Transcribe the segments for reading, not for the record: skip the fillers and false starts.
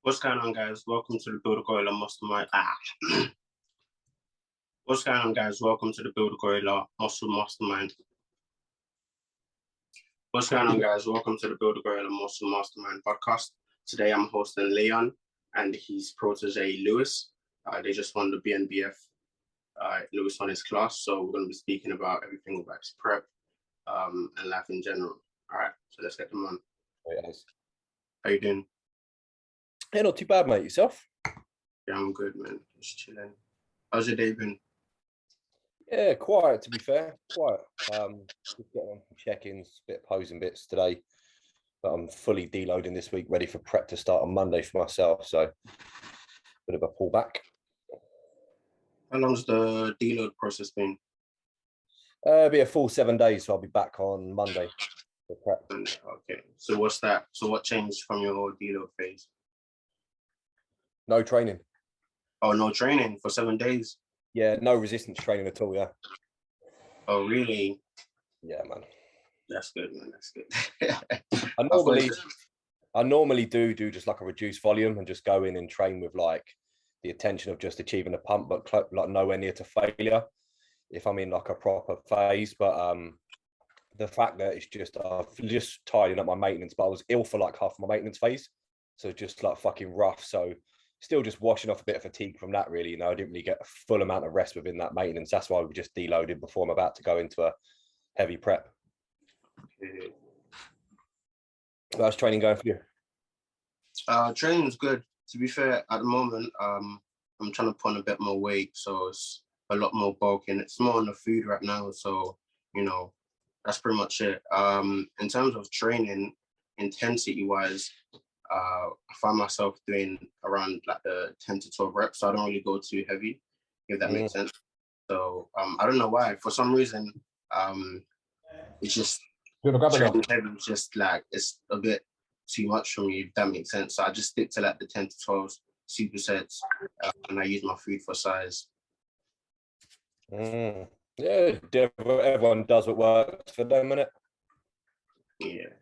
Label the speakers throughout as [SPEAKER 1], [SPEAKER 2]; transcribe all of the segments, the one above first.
[SPEAKER 1] What's going on, guys? Welcome to the BUILDAGORILLA Mastermind. What's going on, guys? Welcome to the BUILDAGORILLA Muscle Mastermind. What's going on, guys? Welcome to the BUILDAGORILLA Muscle Mastermind podcast. Today, I'm hosting Leon and his protege, Lewis. They just won the BNBF. Lewis won his class, so we're going to be speaking about everything about his prep and life in general. All right, so let's get them on.
[SPEAKER 2] Yes.
[SPEAKER 1] How you doing?
[SPEAKER 2] Yeah, not too bad, mate. Yourself?
[SPEAKER 1] Yeah, I'm good, man. Just chilling. How's your day been?
[SPEAKER 2] Yeah, quiet, to be fair. Quiet. Just getting on some check-ins, bit of posing bits today. But I'm fully deloading this week, ready for prep to start on Monday for myself. So, bit of a pullback.
[SPEAKER 1] How long's the deload process been?
[SPEAKER 2] It'll be a full 7 days, so I'll be back on Monday for prep.
[SPEAKER 1] Okay. So what's that? So what changed from your deload phase?
[SPEAKER 2] No training.
[SPEAKER 1] Oh, no training for 7 days?
[SPEAKER 2] Yeah, no resistance training at all, yeah.
[SPEAKER 1] Oh, really?
[SPEAKER 2] Yeah, man.
[SPEAKER 1] That's good, man. That's good.
[SPEAKER 2] I normally do just like a reduced volume and just go in and train with like the intention of just achieving a pump, but like nowhere near to failure if I'm in like a proper phase. But the fact that it's just tidying up my maintenance, but I was ill for like half my maintenance phase, so just like fucking rough. So still just washing off a bit of fatigue from that, really. You know, I didn't really get a full amount of rest within that maintenance. That's why we just deloaded before I'm about to go into a heavy prep.
[SPEAKER 1] Okay.
[SPEAKER 2] How's training going for you?
[SPEAKER 1] Training's good. To be fair, at the moment, I'm trying to put on a bit more weight, so it's a lot more bulking. It's more on the food right now, so you know, that's pretty much it. In terms of training, intensity-wise, I find myself doing around like the 10 to 12 reps. So I don't really go too heavy, if that makes sense. So I don't know why. For some reason, it's just training heavy. It's just like it's a bit too much for me, if that makes sense. So I just stick to like the 10 to 12 supersets, and I use my food for size.
[SPEAKER 2] Yeah, everyone does what works for them, innit?
[SPEAKER 1] Yeah.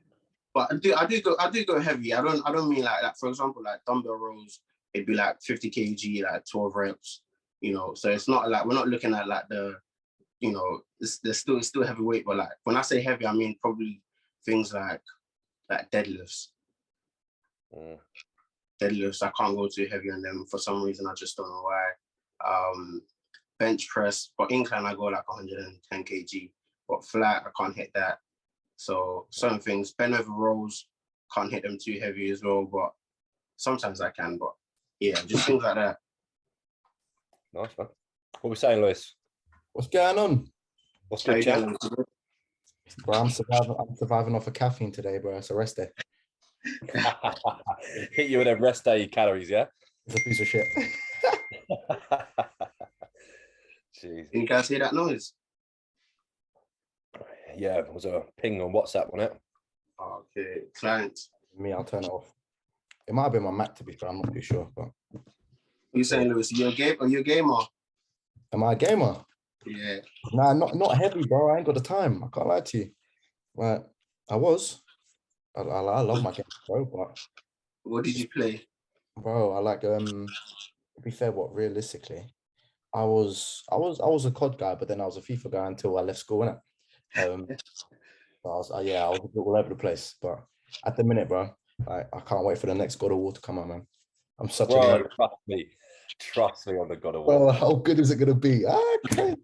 [SPEAKER 1] But I do go heavy. I don't mean like for example, like dumbbell rows, it'd be like 50 kg, like 12 reps, you know. So it's not like we're not looking at like the, you know, it's still heavy weight, but like when I say heavy, I mean probably things like deadlifts. Deadlifts, I can't go too heavy on them for some reason. I just don't know why. Bench press, but incline I go like 110 kg, but flat I can't hit that. So certain things, bend over rows, can't hit them too heavy as well, but sometimes I can. But yeah, just things like that.
[SPEAKER 2] Nice, man. What are we saying, Lewis?
[SPEAKER 3] What's going on?
[SPEAKER 2] What's good, chat?
[SPEAKER 3] Bro, I'm surviving off of caffeine today, bro. It's a rest day.
[SPEAKER 2] Hit you with a rest day calories, yeah?
[SPEAKER 3] It's a piece of shit.
[SPEAKER 2] Jeez.
[SPEAKER 1] Can you guys hear that noise?
[SPEAKER 2] Yeah, it was a ping on WhatsApp, wasn't it?
[SPEAKER 1] Okay, clients.
[SPEAKER 3] Me, I'll turn it off. It might have been my Mac, to be fair. I'm not too sure. But
[SPEAKER 1] You saying, Lewis? Are you a gamer?
[SPEAKER 3] Am I a gamer?
[SPEAKER 1] Yeah.
[SPEAKER 3] Nah, not heavy, bro. I ain't got the time. I can't lie to you. Like, I was. I love my game, bro. But
[SPEAKER 1] What did you play?
[SPEAKER 3] bro, I like to be fair, realistically, I was a COD guy, but then I was a FIFA guy until I left school, innit? I was a bit all over the place. But at the minute, bro, I can't wait for the next God of War to come out, man. I'm such a
[SPEAKER 2] trust me on the God of War.
[SPEAKER 3] Well, how good is it gonna be? Okay.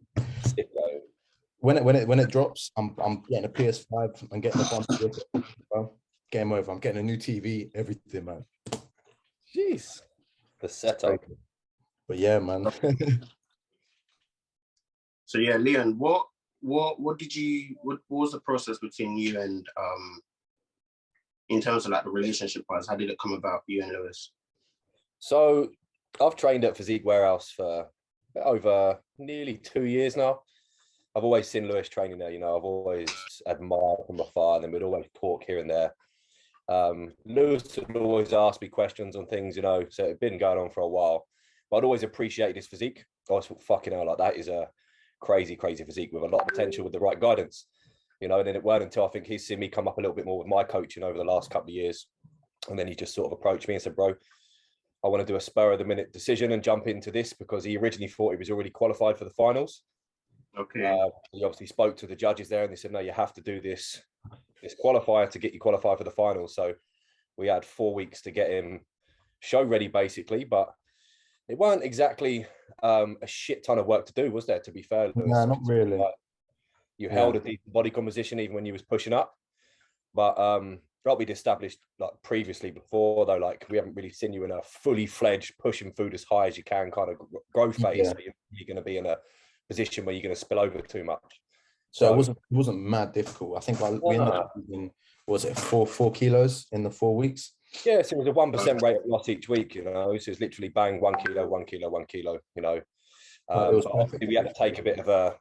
[SPEAKER 3] When it drops, I'm getting a PS5 and getting a bump with it, bro. Game over. I'm getting a new TV, everything, man.
[SPEAKER 2] Jeez, the setup.
[SPEAKER 3] But yeah, man.
[SPEAKER 1] So yeah, Leon, what was the process between you and in terms of like the relationship wise? How did it come about, you and Lewis?
[SPEAKER 2] So I've trained at Physique Warehouse for over nearly 2 years now. I've always seen Lewis training there, you know. I've always admired from afar, and then we'd always talk here and there. Lewis would always ask me questions on things, you know, so it'd been going on for a while. But I'd always appreciated his physique. I always thought, fucking hell, like that is a crazy physique with a lot of potential with the right guidance, you know. And then it weren't until I think he's seen me come up a little bit more with my coaching over the last couple of years, and then he just sort of approached me and said, bro, I want to do a spur of the minute decision and jump into this, because he originally thought he was already qualified for the finals.
[SPEAKER 1] Okay.
[SPEAKER 2] He obviously spoke to the judges there, and they said, no, you have to do this qualifier to get you qualified for the finals. So we had 4 weeks to get him show ready, basically, but it weren't exactly a shit ton of work to do, was there, to be fair, Lewis?
[SPEAKER 3] No, not really.
[SPEAKER 2] Like, you held a decent body composition even when you was pushing up, but like we'd established like previously before, though, like we haven't really seen you in a fully fledged pushing food as high as you can kind of growth phase. So you're going to be in a position where you're going to spill over too much.
[SPEAKER 3] So it wasn't mad difficult. I think we ended up losing, was it 4 kilos in the 4 weeks?
[SPEAKER 2] Yeah, so it was a 1% rate of loss each week, you know. So it's literally bang, 1 kilo, 1 kilo, 1 kilo, you know. But obviously we had to take a bit of a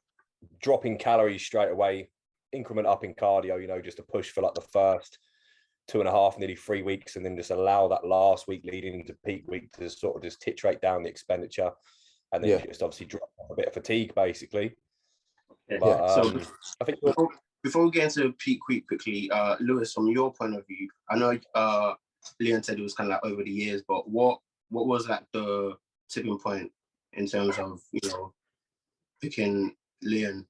[SPEAKER 2] drop in calories straight away, increment up in cardio, you know, just to push for like the first 2.5, nearly 3 weeks, and then just allow that last week leading into peak week to sort of just titrate down the expenditure, and then just obviously drop a bit of fatigue, basically. But,
[SPEAKER 1] so
[SPEAKER 2] I think
[SPEAKER 1] before we get into peak week quickly, Lewis, from your point of view, I know Leon said it was kind of like over the years, but what was like the tipping point in terms of, you know, picking Leon?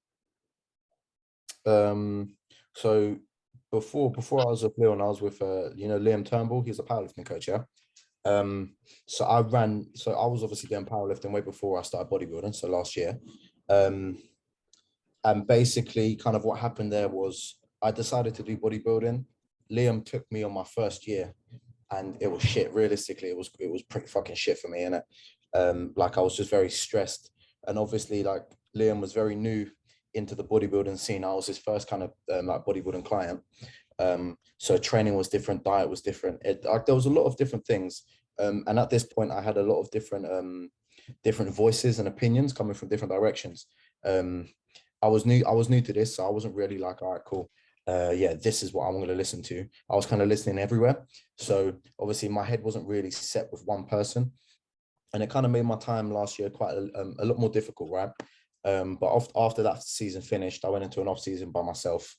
[SPEAKER 3] So before I was with Leon, I was with you know, Liam Turnbull. He's a powerlifting coach, yeah. So I was obviously doing powerlifting way before I started bodybuilding, so last year. And basically kind of what happened there was I decided to do bodybuilding. Liam took me on my first year, and it was shit. Realistically, it was pretty fucking shit for me, innit? Like I was just very stressed, and obviously like Liam was very new into the bodybuilding scene. I was his first kind of like bodybuilding client. So training was different, diet was different. Like there was a lot of different things. And at this point, I had a lot of different voices and opinions coming from different directions. I was new to this, so I wasn't really like, all right, cool. Yeah, this is what I'm going to listen to. I was kind of listening everywhere. So obviously my head wasn't really set with one person, and it kind of made my time last year quite a lot more difficult, right? But after that season finished, I went into an off season by myself.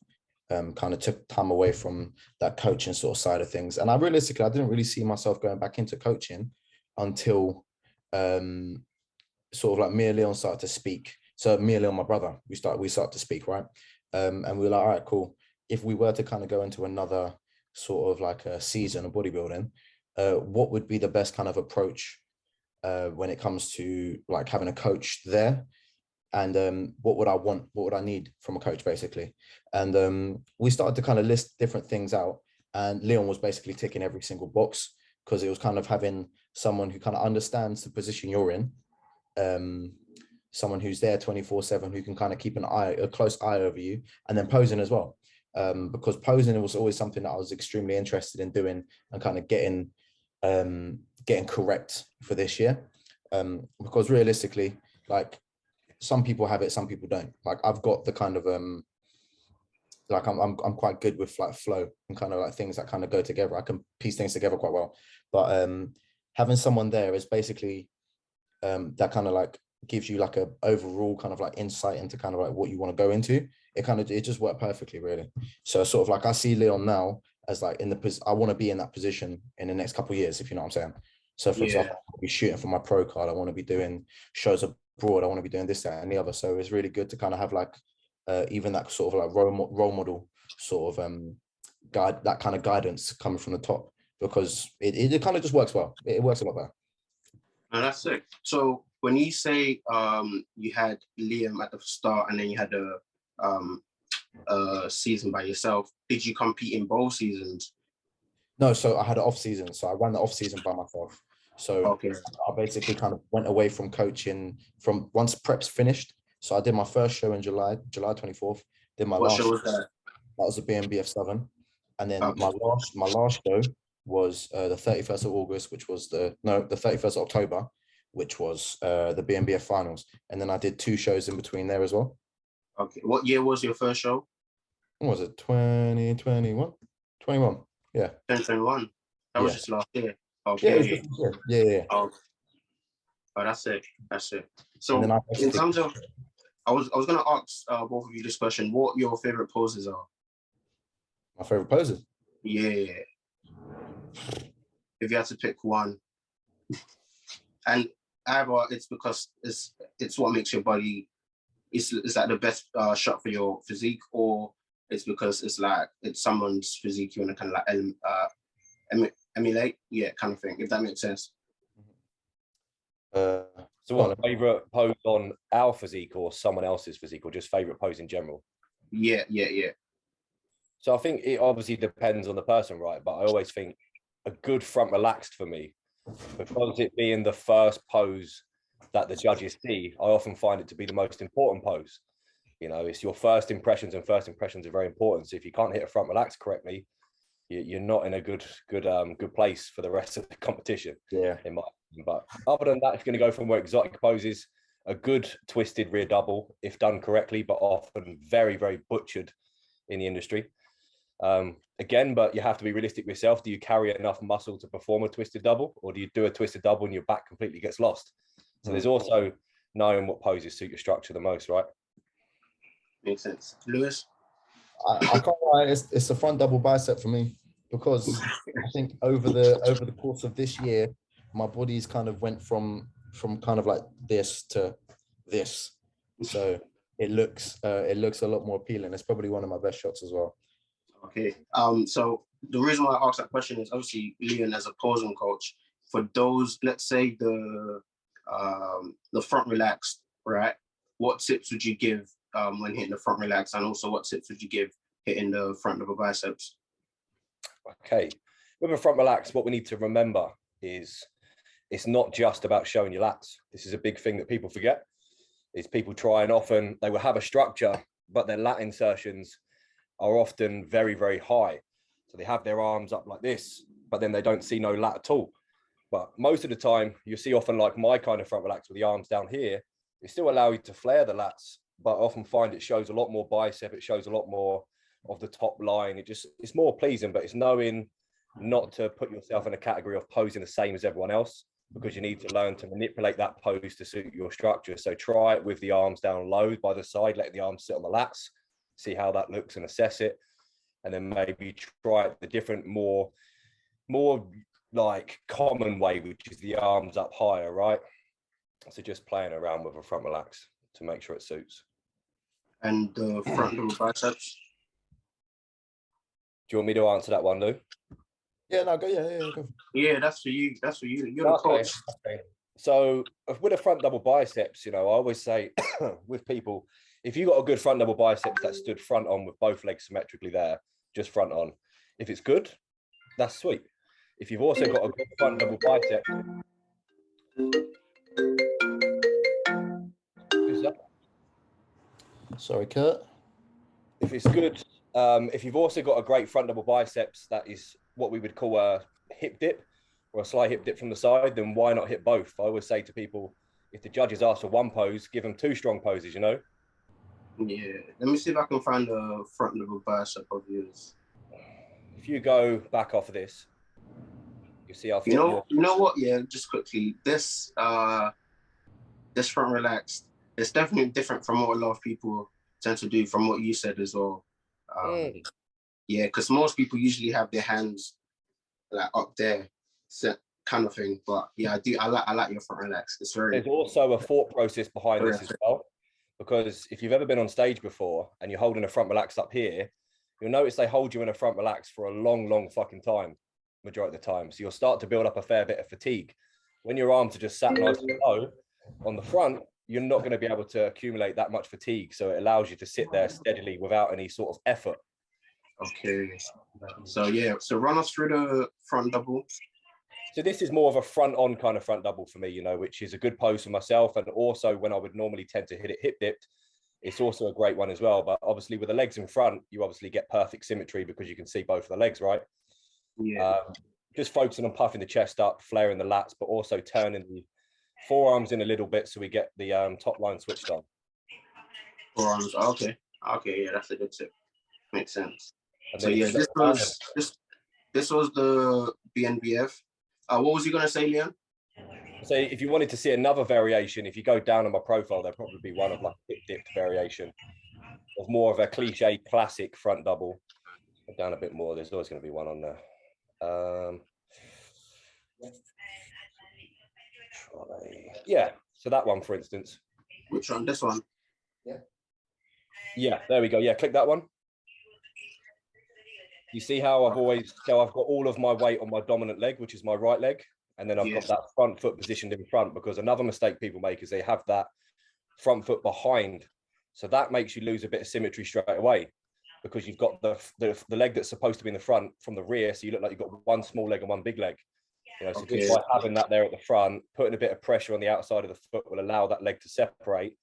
[SPEAKER 3] Kind of took time away from that coaching sort of side of things, and I didn't really see myself going back into coaching until sort of like me and Leon started to speak. So me and Leon, my brother, we started to speak, right? And we were like, all right, cool. If we were to kind of go into another sort of like a season of bodybuilding, what would be the best kind of approach when it comes to like having a coach there? And what would I want? What would I need from a coach, basically? And we started to kind of list different things out. And Leon was basically ticking every single box, because it was kind of having someone who kind of understands the position you're in, someone who's there 24/7, who can kind of keep a close eye over you, and then posing as well. Because posing was always something that I was extremely interested in doing and kind of getting correct for this year. Because realistically, like, some people have it, some people don't. Like I've got the kind of like I'm quite good with like flow and kind of like things that kind of go together. I can piece things together quite well. But having someone there is basically that kind of like gives you like a overall kind of like insight into kind of like what you want to go into. It just worked perfectly, really. So sort of like I see Leon now as like I want to be in that position in the next couple of years, if you know what I'm saying. So for example, I'll be shooting for my pro card. I want to be doing shows abroad. I want to be doing this, that, and the other. So it's really good to kind of have like even that sort of like role model sort of guide, that kind of guidance coming from the top, because it kind of just works well. It works a lot better.
[SPEAKER 1] No, that's it. So when you say you had Liam at the start and then you had a season by yourself, did you compete in both seasons?
[SPEAKER 3] No, so I had an off season. So I ran the off season by myself. So I basically kind of went away from coaching from once preps finished. So I did my first show in July 24th. Did my last
[SPEAKER 1] show was that?
[SPEAKER 3] That was a BNBF 7. And then my last show was the 31st of August, which was the 31st of October, which was the BNBF finals. And then I did 2 shows in between there as well.
[SPEAKER 1] Okay. What year was your first show?
[SPEAKER 3] What was it? 2021? 21. Yeah.
[SPEAKER 1] 2021. That was just last year. Okay.
[SPEAKER 3] Yeah, it was just last year. Yeah.
[SPEAKER 1] Oh, that's it. So in terms of, I was going to ask both of you this question: what your favorite poses are?
[SPEAKER 3] My favorite poses?
[SPEAKER 1] Yeah. If you had to pick one. And either it's because it's what makes your body, is like the best shot for your physique, or it's because it's someone's physique you want to kind of like emulate, yeah, kind of thing, if that makes sense.
[SPEAKER 2] So what, favorite pose on our physique or someone else's physique, or just favorite pose in general?
[SPEAKER 1] Yeah.
[SPEAKER 2] So I think it obviously depends on the person, right? But I always think a good front relaxed for me, because it being the first pose that the judges see, I often find it to be the most important pose. You know, it's your first impressions, and first impressions are very important. So if you can't hit a front relax correctly, you're not in a good place for the rest of the competition.
[SPEAKER 3] Yeah.
[SPEAKER 2] In my opinion. But other than that, if you're going to go for more exotic poses, a good twisted rear double, if done correctly, but often very, very butchered in the industry. Again, but you have to be realistic with yourself. Do you carry enough muscle to perform a twisted double, or do you do a twisted double and your back completely gets lost? So there's also knowing what poses suit your structure the most, right?
[SPEAKER 1] Makes sense. Lewis?
[SPEAKER 3] I can't lie, it's a front double bicep for me, because I think over the course of this year, my body's kind of went from kind of like this to this. So it looks a lot more appealing. It's probably one of my best shots as well.
[SPEAKER 1] Okay. So the reason why I asked that question is obviously Leon as a posing coach, for those, let's say the front relaxed, right? What tips would you give when hitting the front relax, and also what tips would you give hitting the front double biceps?
[SPEAKER 2] Okay, with a front relax, what we need to remember is it's not just about showing your lats. This is a big thing that people forget. Is people try, and often they will have a structure, but their lat insertions are often very, very high. So they have their arms up like this, but then they don't see no lat at all. But most of the time, you see often like my kind of front relax with the arms down here, it still allow you to flare the lats, but I often find it shows a lot more bicep. It shows a lot more of the top line. It's more pleasing, but it's knowing not to put yourself in a category of posing the same as everyone else, because you need to learn to manipulate that pose to suit your structure. So try it with the arms down low by the side, let the arms sit on the lats, see how that looks and assess it. And then maybe try it the different, more like common way, which is the arms up higher, right? So just playing around with a front relax to make sure it suits.
[SPEAKER 1] And the front double biceps?
[SPEAKER 2] Do you want me to answer that one, Lou?
[SPEAKER 3] Yeah, no, go. Yeah, go.
[SPEAKER 1] Yeah, that's for you. That's for you. You're the coach.
[SPEAKER 2] Okay. So with a front double biceps, you know, I always say with people, if you got a good front double biceps that stood front on with both legs symmetrically there, just front on, if it's good, that's sweet. If you've also got a good front double bicep,
[SPEAKER 3] Sorry, Kurt.
[SPEAKER 2] if it's good, if you've also got a great front double biceps that is what we would call a hip dip or a slight hip dip from the side, then why not hit both? I always say to people, if the judges ask for one pose, give them two strong poses, you know?
[SPEAKER 1] Yeah, let me see if I can find the front double bicep of yours.
[SPEAKER 2] If you go back off of this, you see how
[SPEAKER 1] you know what? Yeah, just quickly, this front relaxed, it's definitely different from what a lot of people tend to do, from what you said as well. Yeah, because most people usually have their hands like up there, set kind of thing. But yeah, I like your front relax. It's very.
[SPEAKER 2] There's also a thought process behind this as well, because if you've ever been on stage before and you're holding a front relax up here, you'll notice they hold you in a front relax for a long fucking time, majority of the time. So you'll start to build up a fair bit of fatigue. When your arms are just sat nice and low on the front, you're not going to be able to accumulate that much fatigue. So it allows you to sit there steadily without any sort of effort.
[SPEAKER 1] Okay. So yeah, so run us through the front double.
[SPEAKER 2] So this is more of a front on kind of front double for me, you know, which is a good pose for myself. And also when I would normally tend to hit it hip dipped, it's also a great one as well. But obviously with the legs in front, you obviously get perfect symmetry because you can see both of the legs, right?
[SPEAKER 1] Yeah.
[SPEAKER 2] Just focusing on puffing the chest up, flaring the lats, but also turning the forearms in a little bit so we get the top line switched on.
[SPEAKER 1] Forearms, okay, yeah, that's a good tip. Makes sense.
[SPEAKER 2] And
[SPEAKER 1] so yeah, this was the BNBF. What was you gonna say, Leon?
[SPEAKER 2] So if you wanted to see another variation, if you go down on my profile, there'll probably be one of like a dipped variation of more of a cliche classic front double. Down a bit more, there's always going to be one on there. Yeah, so that one, for instance.
[SPEAKER 1] Which one? This one?
[SPEAKER 2] Yeah, there we go. Yeah, click that one. You see how I've got all of my weight on my dominant leg, which is my right leg, and then I've got that front foot positioned in front, because another mistake people make is they have that front foot behind, so that makes you lose a bit of symmetry straight away, because you've got the leg that's supposed to be in the front from the rear, so you look like you've got one small leg and one big leg. You know, so just by having that there at the front, putting a bit of pressure on the outside of the foot will allow that leg to separate,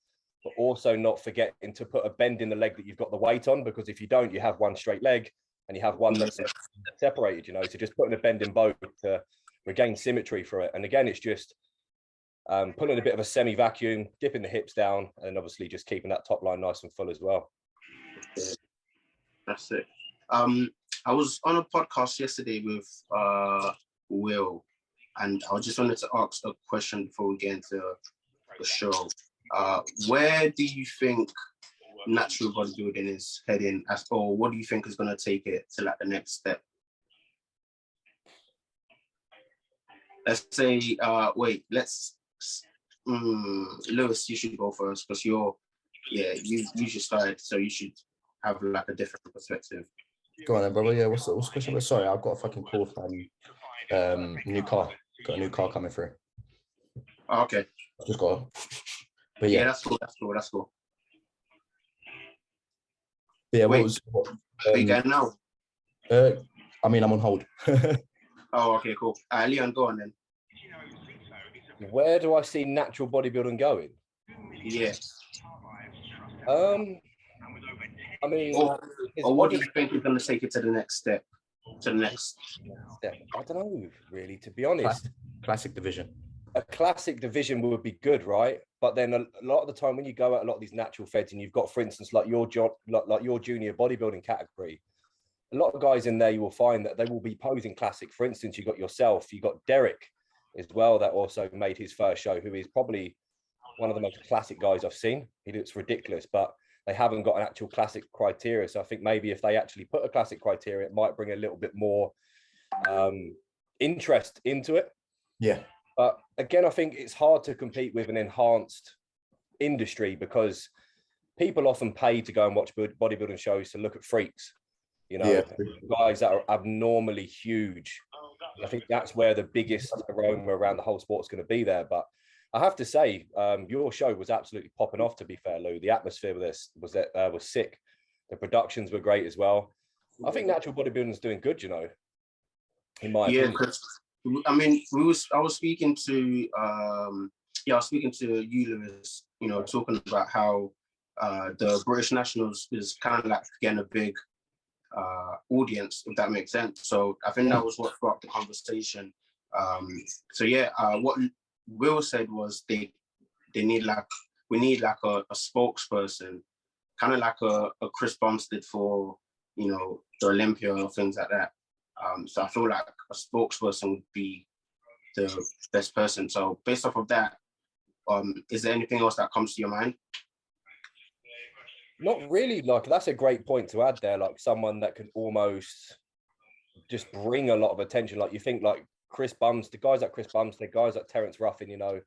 [SPEAKER 2] but also not forgetting to put a bend in the leg that you've got the weight on, because if you don't, you have one straight leg and you have one that's separated, you know, so just putting a bend in both to regain symmetry for it. And again, it's just pulling a bit of a semi-vacuum, dipping the hips down, and obviously just keeping that top line nice and full as well.
[SPEAKER 1] That's it. I was on a podcast yesterday with Will, and I just wanted to ask a question before we get into the show. Where do you think natural bodybuilding is heading, or what do you think is going to take it to like the next step? Let's say, Lewis, you should go first, because you just started, so you should have like a different perspective.
[SPEAKER 3] Go on then, brother. Yeah, what's the question? Sorry, I've got a fucking call from new car. Got a new car coming through.
[SPEAKER 1] Oh, okay.
[SPEAKER 3] Just got. But yeah,
[SPEAKER 1] that's cool.
[SPEAKER 3] Yeah,
[SPEAKER 1] wait,
[SPEAKER 3] what
[SPEAKER 1] are you getting now?
[SPEAKER 3] I mean, I'm on hold.
[SPEAKER 1] Oh, okay, cool. Leon, go on then.
[SPEAKER 2] Where do I see natural bodybuilding going?
[SPEAKER 1] Yeah.
[SPEAKER 2] I mean,
[SPEAKER 1] or what do you think is going to take it to the next step? I
[SPEAKER 2] don't know, really, to be honest.
[SPEAKER 3] Classic division.
[SPEAKER 2] A classic division would be good, right? But then a lot of the time when you go at a lot of these natural feds, and you've got, for instance, like your junior bodybuilding category, a lot of guys in there, you will find that they will be posing classic. For instance, you got yourself, you got Derek as well, that also made his first show, who is probably one of the most classic guys I've seen. He looks ridiculous, but they haven't got an actual classic criteria. So I think maybe if they actually put a classic criteria, it might bring a little bit more interest into it.
[SPEAKER 3] Yeah.
[SPEAKER 2] But again, I think it's hard to compete with an enhanced industry, because people often pay to go and watch bodybuilding shows to look at freaks, you know, guys that are abnormally huge. I think that's where the biggest aroma around the whole sport's going to be there. But I have to say, your show was absolutely popping off, to be fair, Lou. The atmosphere with this was sick. The productions were great as well. I think natural bodybuilding is doing good, you know, in my opinion.
[SPEAKER 1] I mean, I was speaking to you, Lewis, you know, talking about how the British Nationals is kind of like getting a big audience, if that makes sense. So I think that was what sparked the conversation. What Will said was we need like a spokesperson, kind of like a Chris Bumstead for, you know, the Olympia or things like that. So I feel like a spokesperson would be the best person. So based off of that, is there anything else that comes to your mind?
[SPEAKER 2] Not really. Like, that's a great point to add there. Like someone that could almost just bring a lot of attention. Like you think like Chris Bumstead, guys like Chris Bumstead, guys like Terence Ruffin, you know,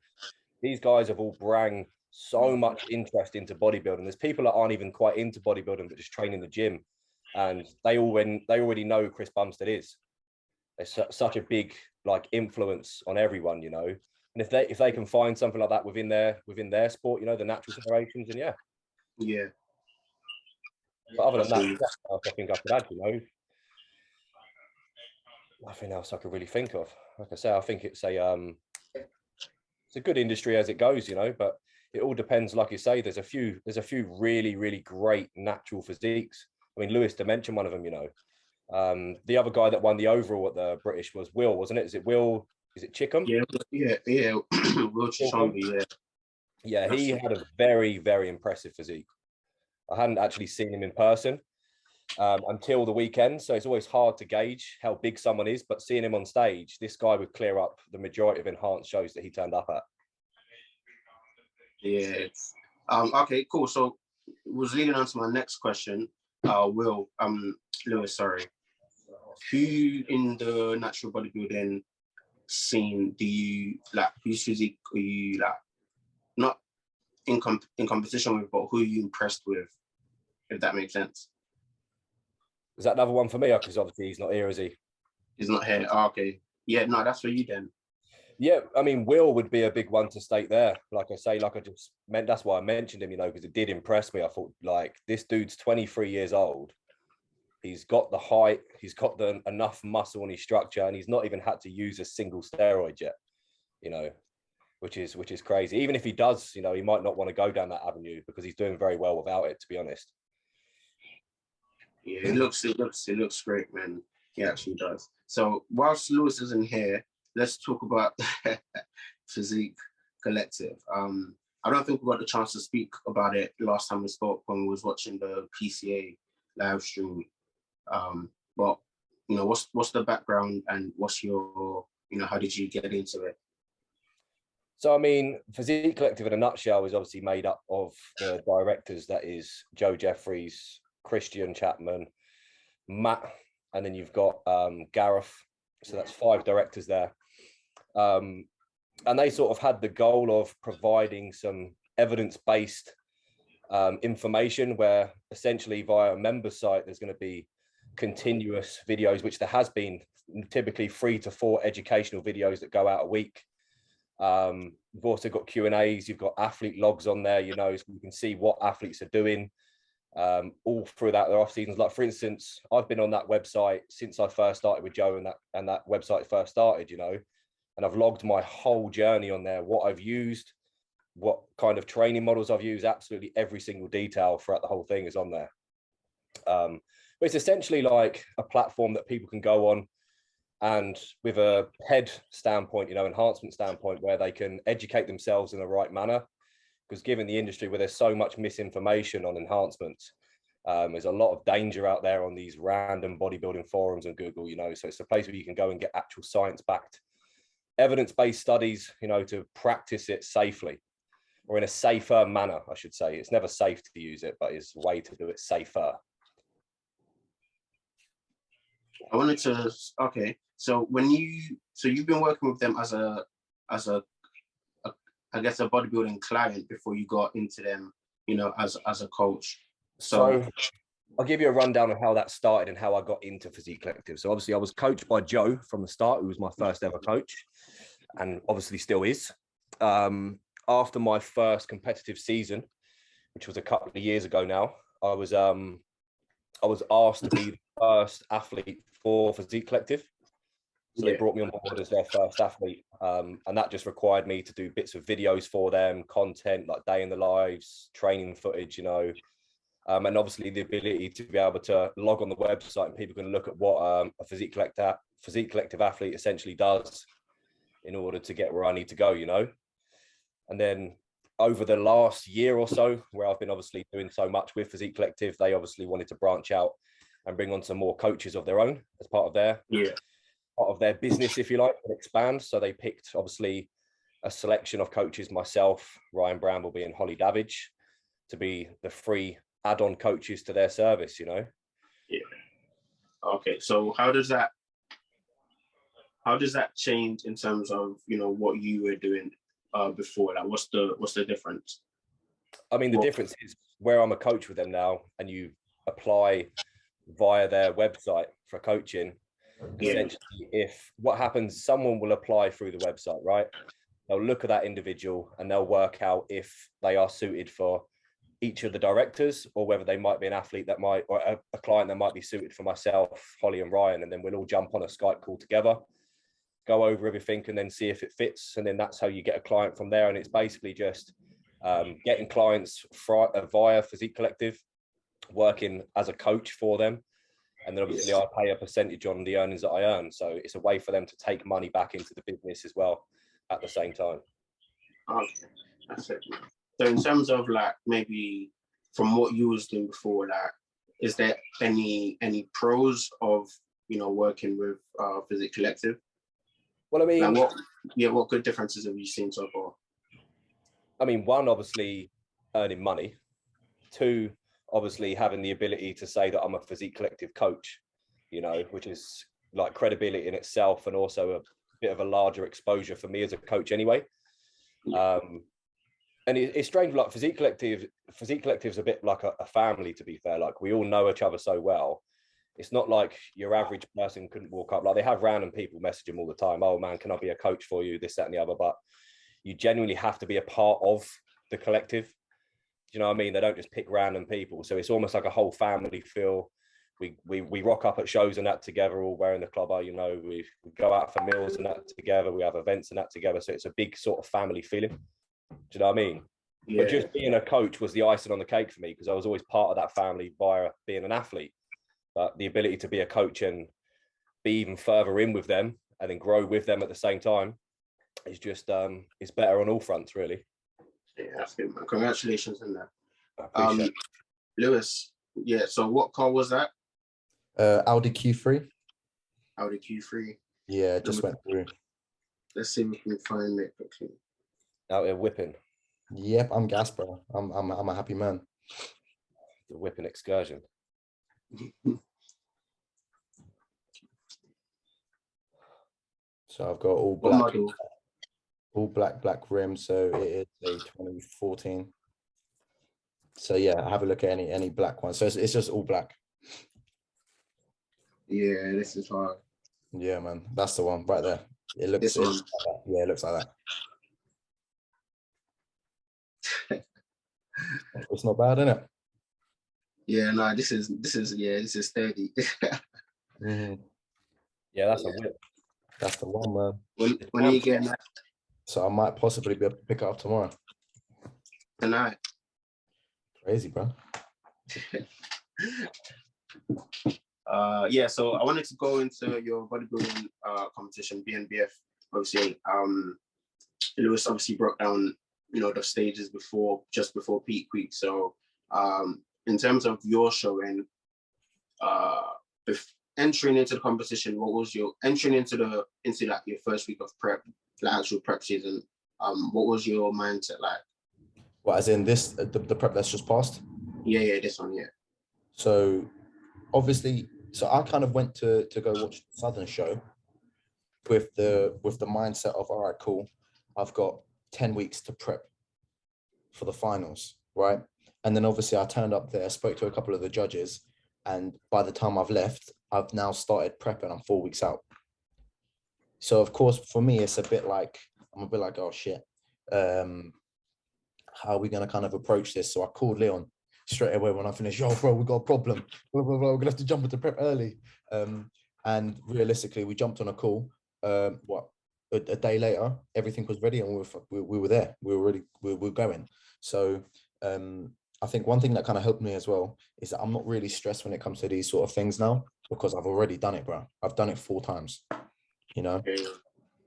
[SPEAKER 2] these guys have all brought so much interest into bodybuilding. There's people that aren't even quite into bodybuilding, but just train in the gym. And they already know who Chris Bumstead is. There's such a big like influence on everyone, you know. And if they can find something like that within their sport, you know, the natural federations, and yeah. But other than that, I think I could add, you know, nothing else I could really think of. Like I say, I think it's a good industry as it goes, you know. But it all depends. Like you say, there's a few really, really great natural physiques. I mean, Lewis to mention one of them, you know. The other guy that won the overall at the British was Will, wasn't it? Is it Will? Is it Chickham?
[SPEAKER 1] Yeah. Will Chichambi,
[SPEAKER 2] yeah. He had a very, very impressive physique. I hadn't actually seen him in person until the weekend, so it's always hard to gauge how big someone is. But seeing him on stage, this guy would clear up the majority of enhanced shows that he turned up at.
[SPEAKER 1] Yeah. Okay, cool. So was leading on to my next question. Lewis, sorry. Who in the natural bodybuilding scene do you like? Whose physique are you like? Not in competition with, but who are you impressed with? If that makes sense.
[SPEAKER 2] Is that another one for me? Because obviously he's not here, is he?
[SPEAKER 1] He's not here. Oh, okay. Yeah, no, that's for you then.
[SPEAKER 2] Yeah, I mean, Will would be a big one to state there. Like I say, like I just meant, that's why I mentioned him, you know, because it did impress me. I thought, like, this dude's 23 years old. He's got the height, he's got the enough muscle in his structure, and he's not even had to use a single steroid yet, you know, which is crazy. Even if he does, you know, he might not want to go down that avenue because he's doing very well without it, to be honest.
[SPEAKER 1] Yeah, it looks great, man. He actually does. So whilst Lewis isn't here, let's talk about Physique Collective. I don't think we got the chance to speak about it last time we spoke when we was watching the PCA live stream. But you know, what's the background and what's your, you know, how did you get into it?
[SPEAKER 2] So I mean, Physique Collective in a nutshell is obviously made up of the directors. That is Joe Jeffries, Christian Chapman, Matt, and then you've got Gareth. So that's 5 directors there. And they sort of had the goal of providing some evidence-based information where essentially via a member site, there's going to be continuous videos, which there has been typically 3 to 4 educational videos that go out a week. You've also got Q&As, you've got athlete logs on there, you know, so you can see what athletes are doing all throughout their off seasons. Like, for instance, I've been on that website since I first started with Joe, and that website first started, you know, and I've logged my whole journey on there, what I've used, what kind of training models I've used, absolutely every single detail throughout the whole thing is on there. But it's essentially like a platform that people can go on and with a head standpoint, you know, enhancement standpoint, where they can educate themselves in the right manner. Because given the industry where there's so much misinformation on enhancements, there's a lot of danger out there on these random bodybuilding forums and Google, you know, so it's a place where you can go and get actual science-backed, evidence-based studies, you know, to practice it safely, or in a safer manner, I should say. It's never safe to use it, but it's a way to do it safer.
[SPEAKER 1] I wanted to, okay, so you've been working with them as a I guess a bodybuilding client before you got into them, you know, as a coach.
[SPEAKER 2] So I'll give you a rundown of how that started and how I got into Physique Collective. So obviously I was coached by Joe from the start, who was my first ever coach, and obviously still is. After my first competitive season, which was a couple of years ago now, I was asked to be the first athlete for Physique Collective. So they brought me on board as their first athlete. And that just required me to do bits of videos for them, content like day in the lives, training footage, you know, and obviously the ability to be able to log on the website and people can look at what a Physique Collective athlete essentially does in order to get where I need to go, you know. And then over the last year or so, where I've been obviously doing so much with Physique Collective, they obviously wanted to branch out and bring on some more coaches of their own as part of their business, if you like, and expand. So they picked obviously a selection of coaches, myself, Ryan Brambleby and Holly Davidge, to be the 3 add-on coaches to their service, you know.
[SPEAKER 1] Yeah. Okay, so how does that change in terms of, you know, what you were doing before? Like, what's the difference?
[SPEAKER 2] I mean, the difference is where I'm a coach with them now, and you apply via their website for coaching. Essentially, if what happens, someone will apply through the website, right? They'll look at that individual and they'll work out if they are suited for each of the directors, or whether they might be an athlete that might, or a client that might be suited for myself, Holly and Ryan. And then we'll all jump on a Skype call together, go over everything, and then see if it fits. And then that's how you get a client from there. And it's basically just getting clients via Physique Collective, working as a coach for them. And then obviously I pay a percentage on the earnings that I earn. So it's a way for them to take money back into the business as well at the same time.
[SPEAKER 1] Okay, that's it. So in terms of like maybe from what you was doing before, like, is there any pros of, you know, working with Physique Collective?
[SPEAKER 2] Well, I mean,
[SPEAKER 1] like what good differences have you seen so far?
[SPEAKER 2] I mean, 1, obviously earning money. 2, obviously having the ability to say that I'm a Physique Collective coach, you know, which is like credibility in itself, and also a bit of a larger exposure for me as a coach anyway. And it's strange, like Physique Collective is a bit like a family, to be fair. Like, we all know each other so well. It's not like your average person couldn't walk up. Like, they have random people message them all the time. Oh man, can I be a coach for you? This, that, and the other. But you genuinely have to be a part of the collective. Do you know what I mean? They don't just pick random people. So it's almost like a whole family feel. We rock up at shows and that together, all wearing the clubber. You know, we go out for meals and that together. We have events and that together. So it's a big sort of family feeling. Do you know what I mean? Yeah. But just being a coach was the icing on the cake for me, because I was always part of that family via being an athlete. But the ability to be a coach and be even further in with them and then grow with them at the same time is just it's better on all fronts, really.
[SPEAKER 1] Yeah, that's good, man. Congratulations on that.
[SPEAKER 2] I appreciate it.
[SPEAKER 1] Lewis, yeah, so what car was that?
[SPEAKER 3] Audi Q3.
[SPEAKER 1] Audi Q3.
[SPEAKER 3] Yeah, just went through.
[SPEAKER 1] Let's see if we can find it quickly.
[SPEAKER 2] Out here whipping.
[SPEAKER 3] Yep, I'm gas, bro. I'm a happy man.
[SPEAKER 2] The whipping excursion.
[SPEAKER 3] So I've got all black rim. So it is a 2014. So yeah, have a look at any black one. So it's just all black.
[SPEAKER 1] Yeah, this is hard.
[SPEAKER 3] Yeah, man, that's the one right there. It looks like that. Yeah, it looks like that. It's not bad, isn't it?
[SPEAKER 1] Yeah, no, this is sturdy.
[SPEAKER 3] Mm-hmm.
[SPEAKER 2] Yeah, that's a whip.
[SPEAKER 3] That's the one, man.
[SPEAKER 1] When are you getting that?
[SPEAKER 3] So I might possibly be able to pick it up tomorrow.
[SPEAKER 1] Tonight.
[SPEAKER 3] Crazy, bro.
[SPEAKER 1] Yeah, so I wanted to go into your bodybuilding competition, BNBF. Obviously, Lewis obviously broke down, you know, the stages just before peak week. So in terms of your showing, entering into the competition, what was your entering into like your first week of prep, the actual prep season? What was your mindset like?
[SPEAKER 3] Well, as in this, the prep that's just passed?
[SPEAKER 1] Yeah, this one, yeah.
[SPEAKER 3] So obviously, so I kind of went to go watch the Southern show with the mindset of, all right, cool, I've got 10 weeks to prep for the finals, right? And then obviously I turned up there, spoke to a couple of the judges, and by the time I've left, I've now started prepping. I'm 4 weeks out. So of course, for me, it's a bit like, I'm a bit like, oh shit, how are we going to kind of approach this? So I called Leon straight away when I finished. Yo, bro, we got a problem. Blah, blah, blah. We're gonna have to jump into prep early. And realistically, we jumped on a call. A day later, everything was ready, and we were there. We were going. So I think one thing that kind of helped me as well is that I'm not really stressed when it comes to these sort of things now, because I've already done it, bro. I've done it 4 times. You know,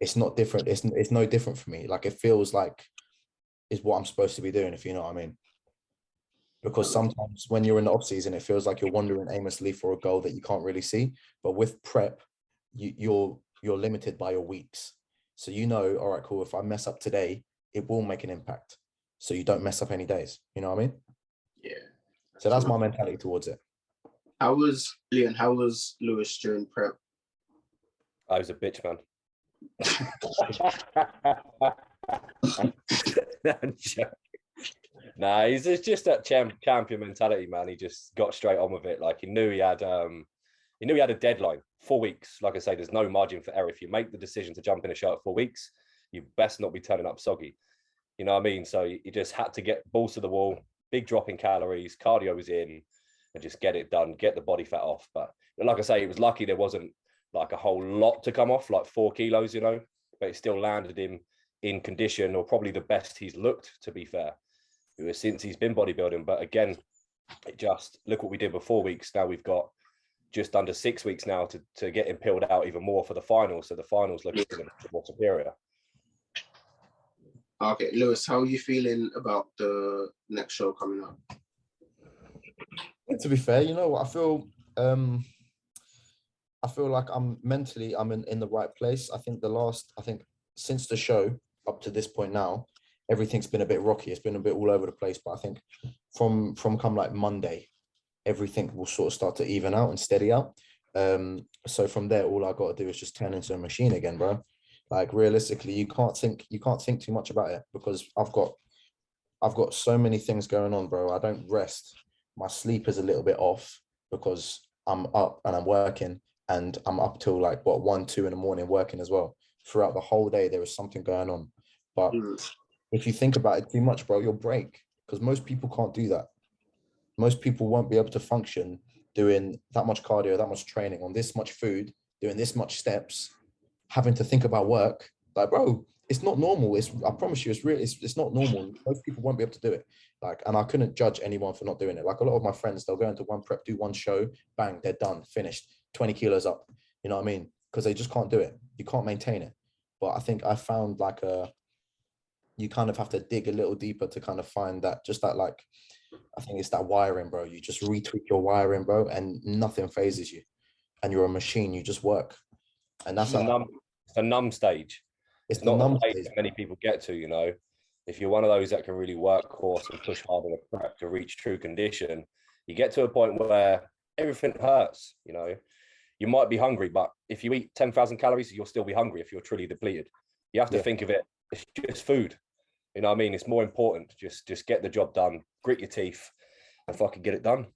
[SPEAKER 3] it's not different. It's no different for me. Like, it feels like it's what I'm supposed to be doing, if you know what I mean. Because sometimes when you're in the off season, it feels like you're wandering aimlessly for a goal that you can't really see. But with prep, you're limited by your weeks. So you know, all right, cool, if I mess up today, it will make an impact. So you don't mess up any days. You know what I mean?
[SPEAKER 1] Yeah.
[SPEAKER 3] So that's my mentality towards it.
[SPEAKER 1] How was Lewis during prep?
[SPEAKER 2] I was a bitch, man. Nah, he's just that champion mentality, man. He just got straight on with it. Like, he knew he had a deadline, 4 weeks. Like I say, there's no margin for error. If you make the decision to jump in a show at 4 weeks, you best not be turning up soggy. You know what I mean? So you just had to get balls to the wall, big drop in calories, cardio was in, and just get it done, get the body fat off. But like I say, it was lucky there wasn't like a whole lot to come off, like 4 kilos, you know, but it still landed him in condition, or probably the best he's looked, to be fair, since he's been bodybuilding. But again, it just, look what we did with 4 weeks. Now we've got just under 6 weeks now to get him peeled out even more for the finals. So the finals look more superior.
[SPEAKER 1] Okay, Lewis, how are you feeling about the next show coming up?
[SPEAKER 3] To be fair, you know what, I feel like I'm mentally in the right place. I think since the show up to this point now, everything's been a bit rocky. It's been a bit all over the place. But I think from come like Monday, everything will sort of start to even out and steady out. So from there, all I got to do is just turn into a machine again, bro. Like realistically, you can't think too much about it, because I've got so many things going on, bro. I don't rest. My sleep is a little bit off because I'm up and I'm working, and I'm up till like what 1, 2 in the morning working as well. Throughout the whole day, there is something going on. But if you think about it too much, bro, you'll break, because most people can't do that. Most people won't be able to function doing that much cardio, that much training on this much food, doing this much steps, having to think about work. Like, bro, it's not normal. I promise you, it's not normal. Most people won't be able to do it. Like, and I couldn't judge anyone for not doing it. Like a lot of my friends, they'll go into one prep, do one show, bang, they're done, finished, 20 kilos up. You know what I mean? Because they just can't do it. You can't maintain it. But I think I found like you kind of have to dig a little deeper to kind of find that, just that, like, I think it's that wiring, bro. You just retweak your wiring, bro, and nothing phases you. And you're a machine. You just work. And that's
[SPEAKER 2] it's a numb stage.
[SPEAKER 3] It's
[SPEAKER 2] not a stage that many people get to, you know. If you're one of those that can really work course and push hard in a prep to reach true condition, you get to a point where everything hurts, you know. You might be hungry, but if you eat 10,000 calories, you'll still be hungry if you're truly depleted. You have to think of it, it's just food. You know what I mean? It's more important. Just get the job done, grit your teeth, and fucking get it done.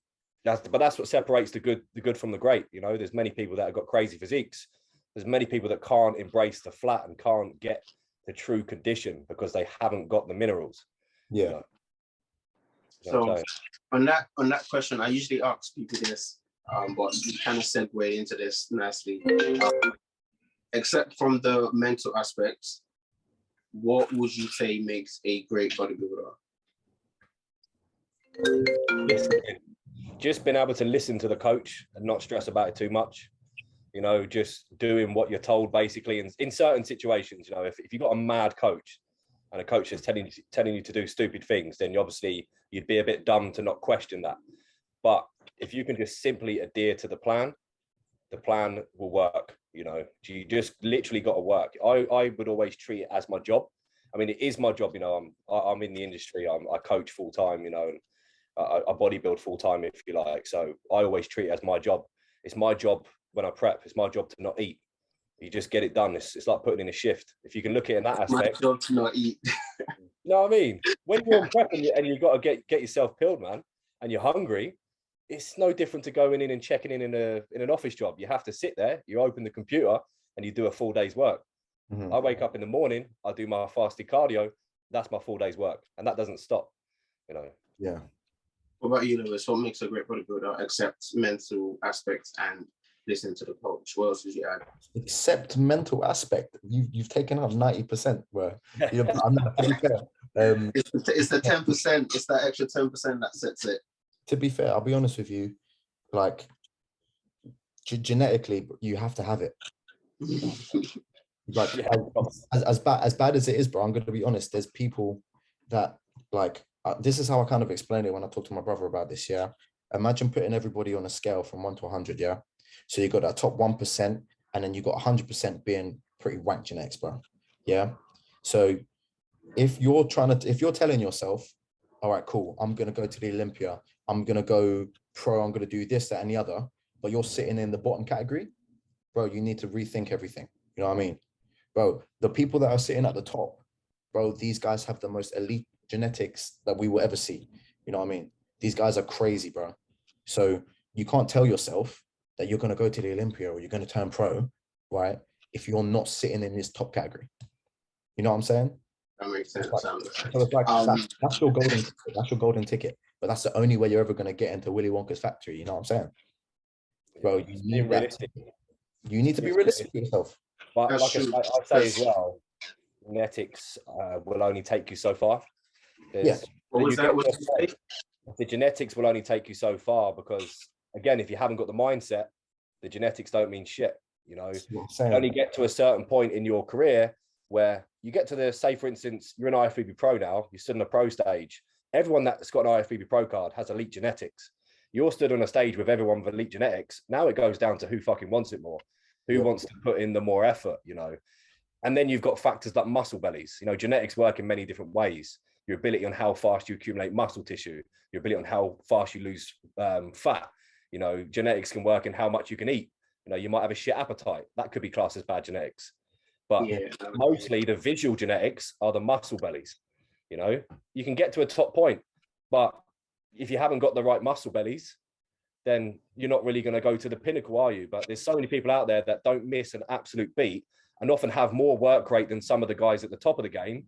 [SPEAKER 2] But that's what separates the good from the great. You know, there's many people that have got crazy physiques. There's many people that can't embrace the flat and can't get the true condition because they haven't got the minerals.
[SPEAKER 3] Yeah.
[SPEAKER 2] You know?
[SPEAKER 1] So on that question, I usually ask people this, but you kind of segue into this nicely. Except from the mental aspects, what would you say makes a great bodybuilder?
[SPEAKER 2] Just being able to listen to the coach and not stress about it too much. You know, just doing what you're told, basically. And in certain situations, you know, if you've got a mad coach and a coach is telling you to do stupid things, then you'd be a bit dumb to not question that. But if you can just simply adhere to the plan will work. You know, you just literally got to work. I would always treat it as my job. I mean, it is my job. You know, I'm in the industry. I coach full time. You know, and I bodybuild full time, if you like. So I always treat it as my job. It's my job when I prep. It's my job to not eat. You just get it done. It's like putting in a shift. If you can look at it in that aspect.
[SPEAKER 1] My job to not eat.
[SPEAKER 2] You know what I mean? When you're on prep and you've got to get yourself peeled, man, and you're hungry, it's no different to going in and checking in an office job. You have to sit there, you open the computer, and you do a full day's work. I wake up in the morning, I do my fasted cardio. That's my full day's work, and that doesn't stop. You know.
[SPEAKER 3] Yeah.
[SPEAKER 1] What about you, Lewis? What makes a great bodybuilder except mental aspects and listening to the coach? What else did you add?
[SPEAKER 3] Except mental aspect. You've taken up 90%, bro. I'm not fair.
[SPEAKER 1] It's the 10%. It's that extra 10% that sets it.
[SPEAKER 3] To be fair, I'll be honest with you. Like genetically, you have to have it. Like as bad as it is, bro. I'm going to be honest. There's people that like. This is how I kind of explained it when I talked to my brother about this. Yeah, imagine putting everybody on a scale from 1 to 100. Yeah, so you got that top 1%, and then you got 100% being pretty wank genetics, bro. Yeah, so if you're telling yourself, all right, cool, I'm gonna go to the Olympia, I'm gonna go pro, I'm gonna do this, that, and the other, but you're sitting in the bottom category, bro, you need to rethink everything. You know what I mean, bro? The people that are sitting at the top, bro, these guys have the most elite genetics that we will ever see. You know what I mean? These guys are crazy, bro. So you can't tell yourself that you're going to go to the Olympia or you're going to turn pro, right? If you're not sitting in this top category. You know what I'm saying?
[SPEAKER 1] That makes sense.
[SPEAKER 3] That's your golden ticket. That's your golden ticket. But that's the only way you're ever going to get into Willy Wonka's factory. You know what I'm saying? Bro, you need to be realistic with yourself.
[SPEAKER 2] But like I say as well, genetics will only take you so far.
[SPEAKER 1] What was that?
[SPEAKER 2] The genetics will only take you so far because, again, if you haven't got the mindset, the genetics don't mean shit. You know, you only get to a certain point in your career where you get to say, for instance, you're an IFBB pro now, you're stood on a pro stage. Everyone that's got an IFBB pro card has elite genetics. You're stood on a stage with everyone with elite genetics. Now it goes down to who fucking wants it more, who wants to put in the more effort, you know. And then you've got factors like muscle bellies. You know, genetics work in many different ways. Your ability on how fast you accumulate muscle tissue, your ability on how fast you lose fat. You know, genetics can work in how much you can eat. You know, you might have a shit appetite. That could be classed as bad genetics. But
[SPEAKER 1] Yeah.
[SPEAKER 2] mostly the visual genetics are the muscle bellies. You know, you can get to a top point, but if you haven't got the right muscle bellies, then you're not really going to go to the pinnacle, are you? But there's so many people out there that don't miss an absolute beat and often have more work rate than some of the guys at the top of the game,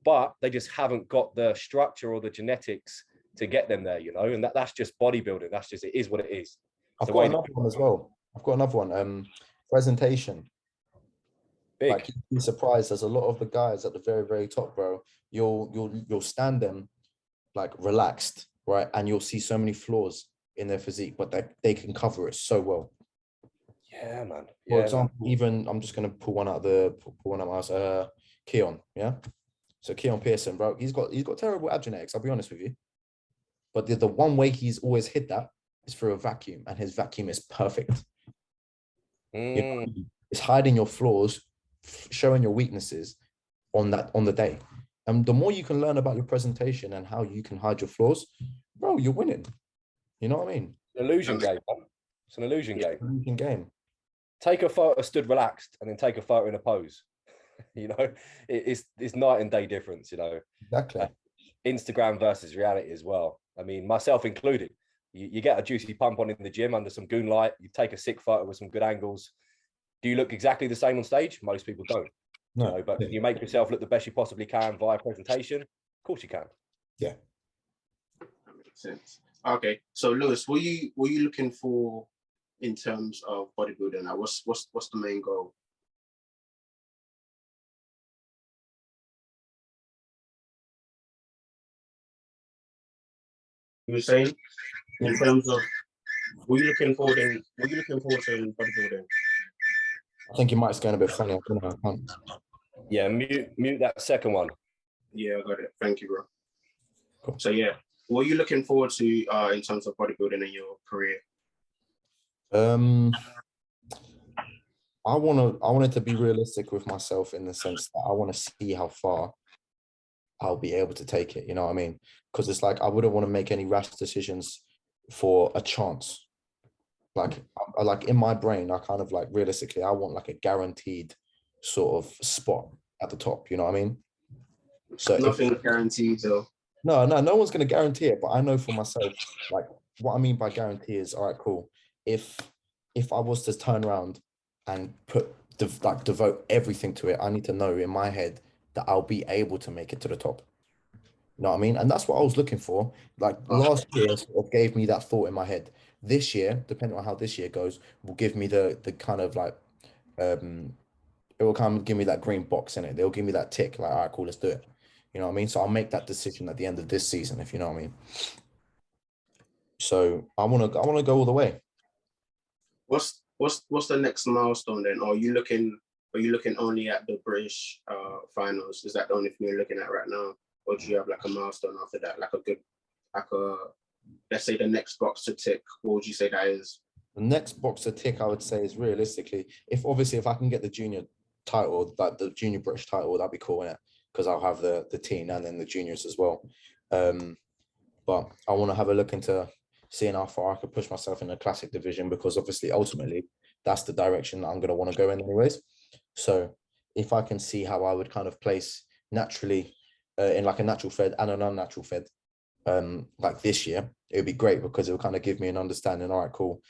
[SPEAKER 2] but they just haven't got the structure or the genetics to get them there, you know, and that's just bodybuilding. That's just, it is what it is.
[SPEAKER 3] I've got another one as well. I've got another one. Presentation.
[SPEAKER 2] Big.
[SPEAKER 3] Like, you'd be surprised. There's a lot of the guys at the very, very top, bro. You'll stand them like relaxed, right? And you'll see so many flaws in their physique, but they can cover it so well.
[SPEAKER 2] Yeah, man.
[SPEAKER 3] For example, even I'm just gonna pull one out my house. Keon, yeah. So Keon Pearson, bro, he's got terrible ab genetics, I'll be honest with you. But the one way he's always hit that is through a vacuum, and his vacuum is perfect. You know, it's hiding your flaws, showing your weaknesses on the day. And the more you can learn about your presentation and how you can hide your flaws, bro, you're winning. You know what I mean?
[SPEAKER 2] Illusion game. It's an illusion game.
[SPEAKER 3] Illusion game.
[SPEAKER 2] Take a photo stood relaxed and then take a photo in a pose. You know, it's night and day difference, you know.
[SPEAKER 3] Exactly.
[SPEAKER 2] Instagram versus reality as well. I mean, myself included. You get a juicy pump on in the gym under some goon light, you take a sick photo with some good angles. Do you look exactly the same on stage? Most people don't.
[SPEAKER 3] No,
[SPEAKER 2] you know, but you make yourself look the best you possibly can via presentation. Of course you can.
[SPEAKER 3] Yeah.
[SPEAKER 1] That makes sense. Okay, so Lewis, what are you looking for in terms of bodybuilding? Now, what's the main goal? You were saying in terms of what are you looking forward to in bodybuilding?
[SPEAKER 3] I think your mic's going a bit funny. I can't.
[SPEAKER 2] Yeah, mute that second one.
[SPEAKER 1] Yeah, I got it. Thank you, bro.
[SPEAKER 3] Cool.
[SPEAKER 1] So yeah, what are you looking forward to in terms of bodybuilding in your career?
[SPEAKER 3] I wanted to be realistic with myself in the sense that I want to see how far I'll be able to take it. You know what I mean? Because it's like I wouldn't want to make any rash decisions for a chance. Like in my brain, I kind of like realistically, I want like a guaranteed sort of spot at the top. You know what I mean? So
[SPEAKER 1] nothing guaranteed though.
[SPEAKER 3] No one's going to guarantee it, but I know for myself, like what I mean by guarantee is, all right, cool. If I was to turn around and devote everything to it, I need to know in my head that I'll be able to make it to the top. You know what I mean? And that's what I was looking for. Like last year sort of gave me that thought in my head. This year, depending on how this year goes, will give me the kind of like, it will kind of give me that green box in it. They'll give me that tick, like, all right, cool, let's do it. You know what I mean? So I'll make that decision at the end of this season, if you know what I mean. So I wanna go all the way.
[SPEAKER 1] What's the next milestone then? Or are you looking only at the British finals? Is that the only thing you're looking at right now? Or do you have like a milestone after that? Let's say the next box to tick, what would you say that is?
[SPEAKER 3] The next box to tick, I would say, is realistically, if I can get the junior title, like the junior British title, that'd be cool, innit? Because I'll have the teen and then the juniors as well. But I want to have a look into seeing how far I could push myself in the classic division, because obviously, ultimately, that's the direction that I'm going to want to go in anyways. So if I can see how I would kind of place naturally in like a natural fed and an unnatural fed, like this year, it would be great, because it will kind of give me an understanding. All right, cool.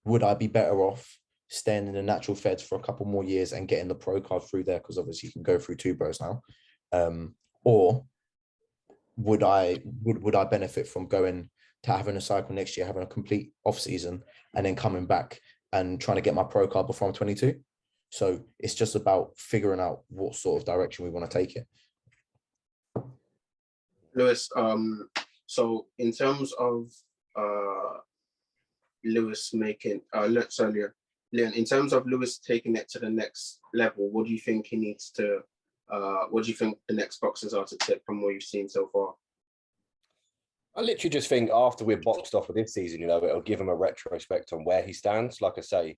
[SPEAKER 3] Would I be better off staying in the natural feds for a couple more years and getting the pro card through there? Because obviously you can go through 2 bros now. Or would I benefit from going to having a cycle next year, having a complete off season, and then coming back and trying to get my pro card before I'm 22? So it's just about figuring out what sort of direction we want to take it.
[SPEAKER 1] Lewis, so in terms of Lewis making Leon, in terms of Lewis taking it to the next level, what do you think he needs to what do you think the next boxes are to tip from what you've seen so far?
[SPEAKER 2] I literally just think after we're boxed off for this season, you know, it'll give him a retrospect on where he stands. Like I say,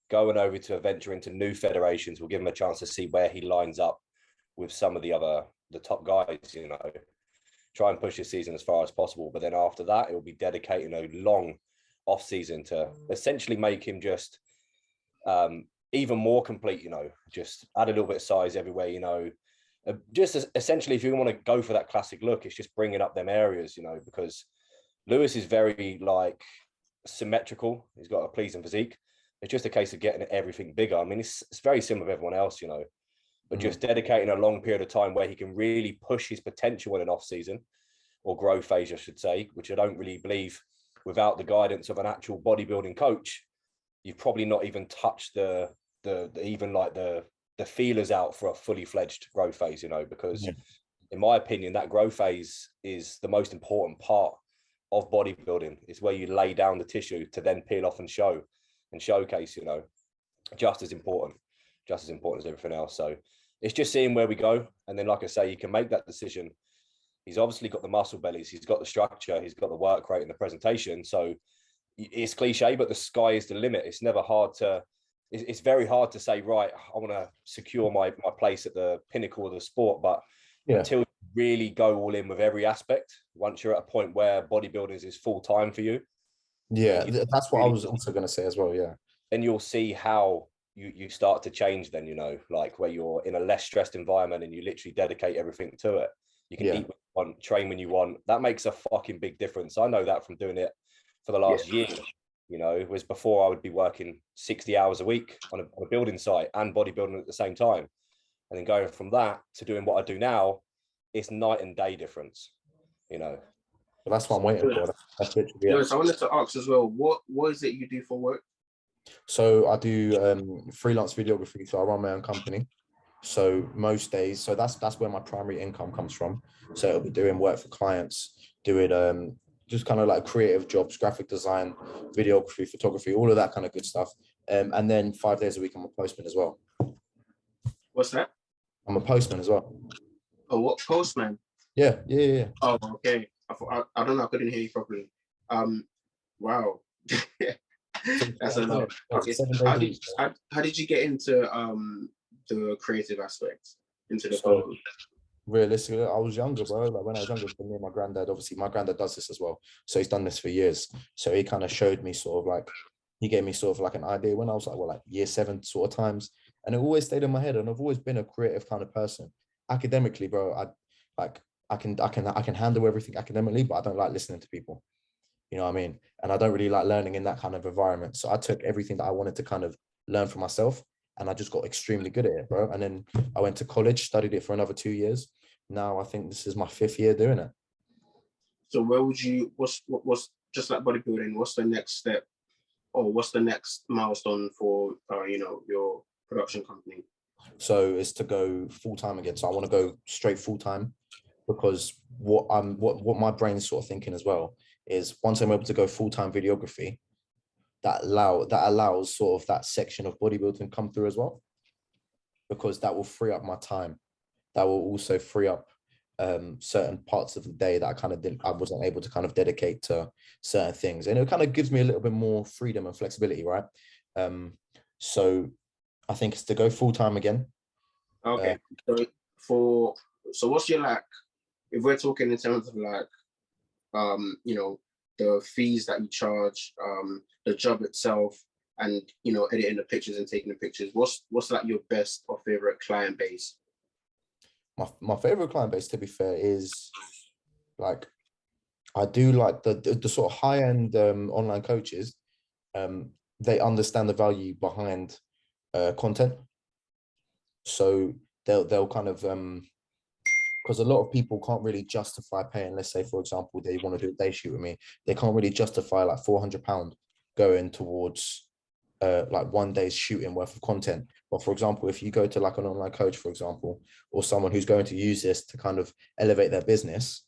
[SPEAKER 2] going over to venture into new federations will give him a chance to see where he lines up with some of the top guys, you know. Try and push his season as far as possible. But then after that, it will be dedicating a long off season to essentially make him just even more complete, you know, just add a little bit of size everywhere, you know. Just essentially, if you want to go for that classic look, it's just bringing up them areas, you know, because Lewis is very like symmetrical. He's got a pleasing physique. It's just a case of getting everything bigger. I mean, it's very similar with everyone else, you know, but just dedicating a long period of time where he can really push his potential in an off season, or growth phase, I should say, which I don't really believe without the guidance of an actual bodybuilding coach, you've probably not even touched the feelers out for a fully fledged growth phase, you know, because in my opinion, that growth phase is the most important part of bodybuilding. It's where you lay down the tissue to then peel off and show and showcase, you know, just as important as everything else. So it's just seeing where we go. And then, like I say, you can make that decision. He's obviously got the muscle bellies, he's got the structure, he's got the work rate and the presentation. So it's cliche, but the sky is the limit. It's never hard to, it's very hard to say, right, I want to secure my place at the pinnacle of the sport. But until you really go all in with every aspect, once you're at a point where bodybuilding is full time for you.
[SPEAKER 3] Yeah, that's what I was also going to say as well. Yeah.
[SPEAKER 2] Then you'll see how you start to change then, you know, like where you're in a less stressed environment and you literally dedicate everything to it. You can eat when you want, train when you want. That makes a fucking big difference. I know that from doing it for the last year. You know, it was before I would be working 60 hours a week on a building site and bodybuilding at the same time. And then going from that to doing what I do now, it's night and day difference, you know.
[SPEAKER 3] Well, that's what I'm waiting for. That's literally
[SPEAKER 1] Lewis, I wanted to ask as well, what is it you do for work?
[SPEAKER 3] So I do freelance videography. So I run my own company. So most days, so that's where my primary income comes from. So it'll be doing work for clients, doing just kind of like creative jobs, graphic design, videography, photography, all of that kind of good stuff. And then 5 days a week, I'm a postman as well.
[SPEAKER 1] What's that?
[SPEAKER 3] I'm a postman as well.
[SPEAKER 1] Oh, what, postman?
[SPEAKER 3] Yeah.
[SPEAKER 1] Oh, okay. I don't know. I couldn't hear you properly. Wow. That's a lot. Okay. How did you get into the creative aspect, into the photo?
[SPEAKER 3] Realistically, I was younger, bro. Like when I was younger, for me and my granddad, obviously my granddad does this as well. So he's done this for years. So he kind of showed me sort of like, he gave me sort of like an idea when I was like, well, like year 7 sort of times. And it always stayed in my head. And I've always been a creative kind of person. Academically, bro, I can handle everything academically, but I don't like listening to people. You know what I mean? And I don't really like learning in that kind of environment. So I took everything that I wanted to kind of learn for myself, and I just got extremely good at it, bro. And then I went to college, studied it for another 2 years. Now I think this is my 5th year doing it.
[SPEAKER 1] So where would you, what's just like bodybuilding, what's the next step, or what's the next milestone for, you know, your production company?
[SPEAKER 3] So it's to go full-time again. So I want to go straight full-time, because what my brain's sort of thinking as well is once I'm able to go full-time videography, that allows sort of that section of bodybuilding come through as well, because that will free up my time. That will also free up certain parts of the day that I wasn't able to kind of dedicate to certain things, and it kind of gives me a little bit more freedom and flexibility, right? So I think it's to go full-time again.
[SPEAKER 1] Okay. So what's your, like, if we're talking in terms of like, you know, the fees that you charge, the job itself, and, you know, editing the pictures and taking the pictures, what's like your best or favorite client base?
[SPEAKER 3] My favorite client base, to be fair, is like, I do like the sort of high-end online coaches. They understand the value behind content. So they'll kind of because a lot of people can't really justify paying, let's say, for example, they want to do a day shoot with me. They can't really justify like £400 going towards like 1 day's shooting worth of content. But for example, if you go to like an online coach, for example, or someone who's going to use this to kind of elevate their business,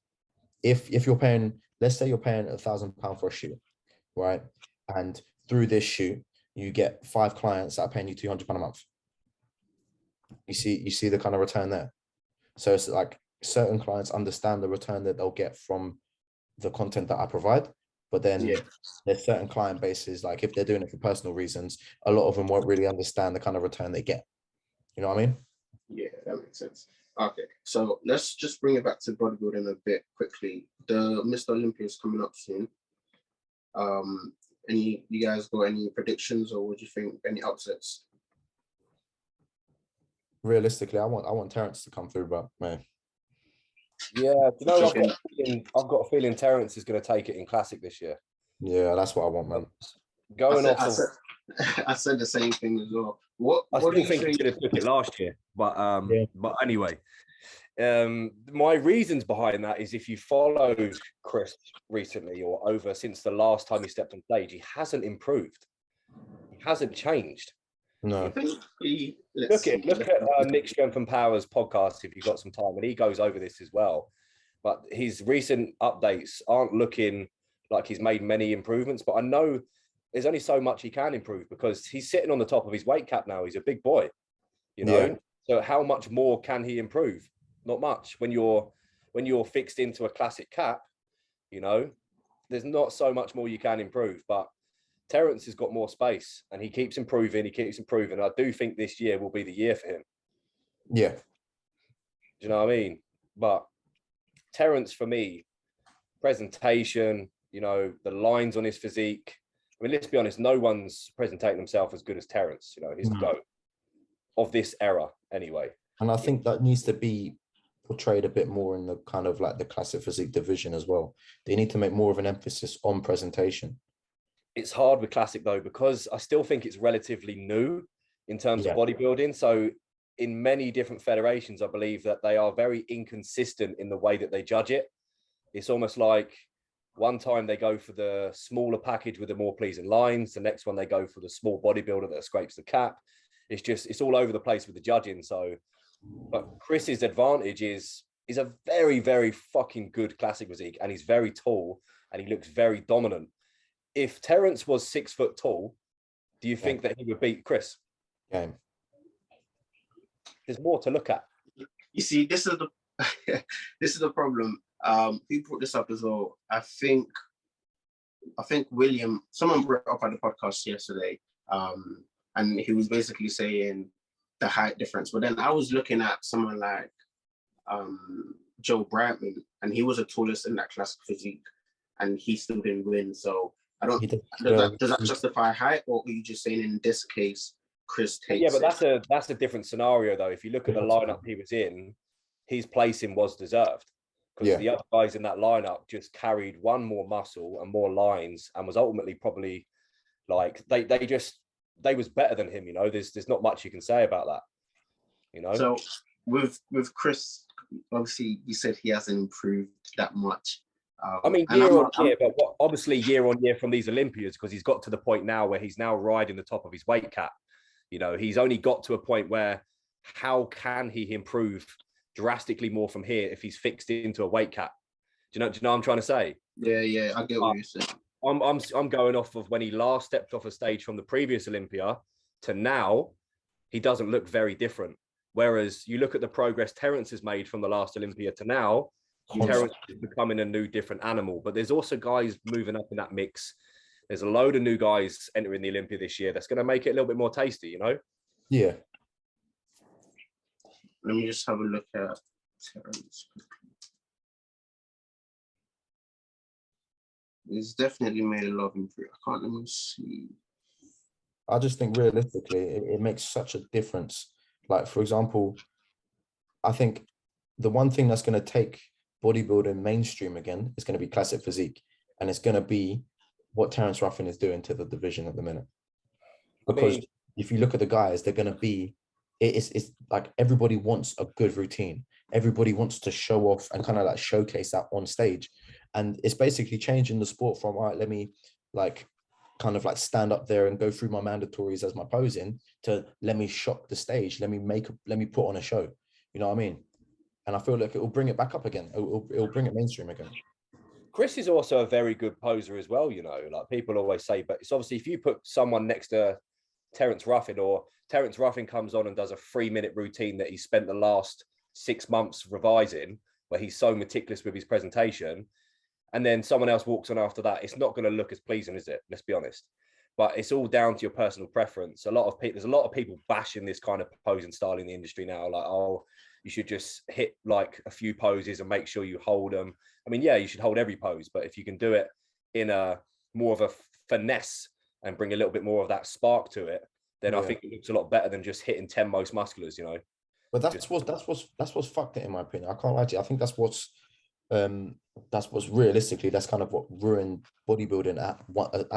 [SPEAKER 3] if you're paying, let's say you're paying £1,000 for a shoot, right? And through this shoot, you get 5 clients that are paying you £200 a month. You see the kind of return there. So it's like certain clients understand the return that they'll get from the content that I provide, but then there's certain client bases, like if they're doing it for personal reasons, a lot of them won't really understand the kind of return they get. You know what I mean? Yeah,
[SPEAKER 1] that makes sense. Okay, so let's just bring it back to bodybuilding a bit quickly. The Mr. Olympia is coming up soon. You guys got any predictions, or what do you think? Any upsets?
[SPEAKER 3] realistically, I want Terence to come through, but man,
[SPEAKER 2] Yeah, do you know, I've got a feeling Terence is going to take it in Classic this year.
[SPEAKER 3] yeah, that's what I want, man.
[SPEAKER 2] Going off of,
[SPEAKER 1] I said the same thing as well.
[SPEAKER 2] I
[SPEAKER 1] What do
[SPEAKER 2] still
[SPEAKER 1] you
[SPEAKER 2] think he
[SPEAKER 1] think?
[SPEAKER 2] should have took it last year, but
[SPEAKER 3] Yeah.
[SPEAKER 2] but anyway, my reasons behind that is if you followed Chris recently or over since the last time he stepped on stage, he hasn't improved. He hasn't changed.
[SPEAKER 3] No.
[SPEAKER 2] Look at Nick Strength and Power's podcast if you've got some time, and he goes over this as well. But his recent updates aren't looking like he's made many improvements. But I know there's only so much he can improve because he's sitting on the top of his weight cap now. He's a big boy, you know.
[SPEAKER 3] Yeah.
[SPEAKER 2] So how much more can he improve? Not much. When you're fixed into a classic cap, you know, there's not so much more you can improve. But Terence has got more space and he keeps improving. I do think this year will be the year for him.
[SPEAKER 3] Yeah.
[SPEAKER 2] Do you know what I mean? But Terence, for me, presentation, you know, the lines on his physique. I mean, let's be honest, no one's presenting himself as good as Terence. You know, he's the GOAT of this era anyway.
[SPEAKER 3] And I think that needs to be portrayed a bit more in the kind of like the classic physique division as well. They need to make more of an emphasis on presentation.
[SPEAKER 2] It's hard with classic though, because I still think it's relatively new in terms of bodybuilding. So in many different federations, I believe that they are very inconsistent in the way that they judge it. It's almost like one time they go for the smaller package with the more pleasing lines. The next one, they go for the small bodybuilder that scrapes the cap. It's all over the place with the judging. So, but Chris's advantage is a very, very fucking good classic physique, and he's very tall and he looks very dominant. If Terence was 6 foot tall, do you think that he would beat Chris?
[SPEAKER 3] Yeah.
[SPEAKER 2] There's more to look at.
[SPEAKER 1] You see, this is the problem. Who brought this up as well? I think William, someone brought it up on the podcast yesterday, and he was basically saying the height difference. But then I was looking at someone like Joe Brightman, and he was the tallest in that classic physique, and he still didn't win. So I don't. Does that justify height, or are you just saying in this case, Chris takes?
[SPEAKER 2] Yeah, but that's a different scenario though. If you look at the lineup he was in, his placing was deserved because the other guys in that lineup just carried one more muscle and more lines, and was ultimately probably like they was better than him. You know, there's not much you can say about that. You know.
[SPEAKER 1] So with Chris, obviously you said he hasn't improved that much.
[SPEAKER 2] I mean, year on year, but obviously year on year from these Olympiads, because he's got to the point now where he's now riding the top of his weight cap. You know, he's only got to a point where how can he improve drastically more from here if he's fixed into a weight cap? Do you know what I'm trying to say?
[SPEAKER 1] Yeah, I get what you're saying.
[SPEAKER 2] I'm going off of when he last stepped off a stage from the previous Olympia to now, he doesn't look very different. Whereas you look at the progress Terence has made from the last Olympia to now, Terence is becoming a new, different animal. But there's also guys moving up in that mix. There's a load of new guys entering the Olympia this year that's going to make it a little bit more tasty, you know?
[SPEAKER 3] Yeah.
[SPEAKER 1] Let me just have a look at Terence. He's definitely made a lot of improvement. Let me see.
[SPEAKER 3] I just think realistically, it makes such a difference. Like, for example, I think the one thing that's going to take bodybuilding mainstream again is going to be classic physique. And it's going to be what Terence Ruffin is doing to the division at the minute. Because if you look at the guys, they're going to be, it's like everybody wants a good routine. Everybody wants to show off and kind of like showcase that on stage. And it's basically changing the sport from, all right, let me like kind of like stand up there and go through my mandatories as my posing to let me shock the stage. Let me put on a show. You know what I mean? And I feel like it will bring it back up again. It will bring it mainstream again.
[SPEAKER 2] Chris is also a very good poser as well, you know, like people always say, but it's obviously if you put someone next to Terence Ruffin, or Terence Ruffin comes on and does a 3-minute routine that he spent the last 6 months revising, where he's so meticulous with his presentation, and then someone else walks on after that, it's not going to look as pleasing, is it? Let's be honest. But it's all down to your personal preference. There's a lot of people bashing this kind of posing style in the industry now, like, oh, you should just hit like a few poses and make sure you hold them. I mean, yeah, you should hold every pose, but if you can do it in a more of a finesse and bring a little bit more of that spark to it, then I think it looks a lot better than just hitting 10 most musculars, you know?
[SPEAKER 3] But that's what's fucked it, in my opinion. I can't lie to you. I think that's what's realistically, that's kind of what ruined bodybuilding at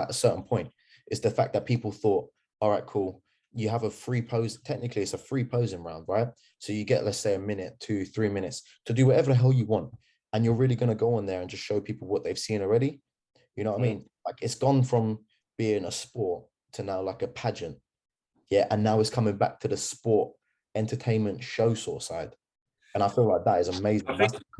[SPEAKER 3] a certain point. Is the fact that people thought, all right, cool, you have a free pose. Technically, it's a free posing round, right? So you get, let's say, a minute, 2, 3 minutes to do whatever the hell you want, and you're really gonna go on there and just show people what they've seen already. You know what I mean? Like, it's gone from being a sport to now like a pageant. Yeah, and now it's coming back to the sport entertainment show sort of side. And I feel like that is amazing.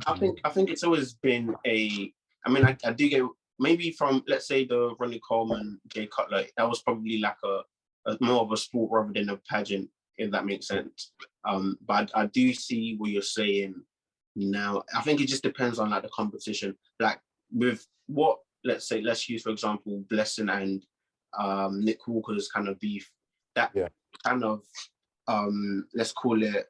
[SPEAKER 1] I think it's always been a. I mean, I do get maybe from, let's say, the Ronnie Coleman, Jay Cutler. That was probably like a more of a sport rather than a pageant, if that makes sense. But I do see what you're saying now. I think it just depends on like the competition. Like with what, let's use for example Blessing and Nick Walker's kind of beef. That kind of let's call it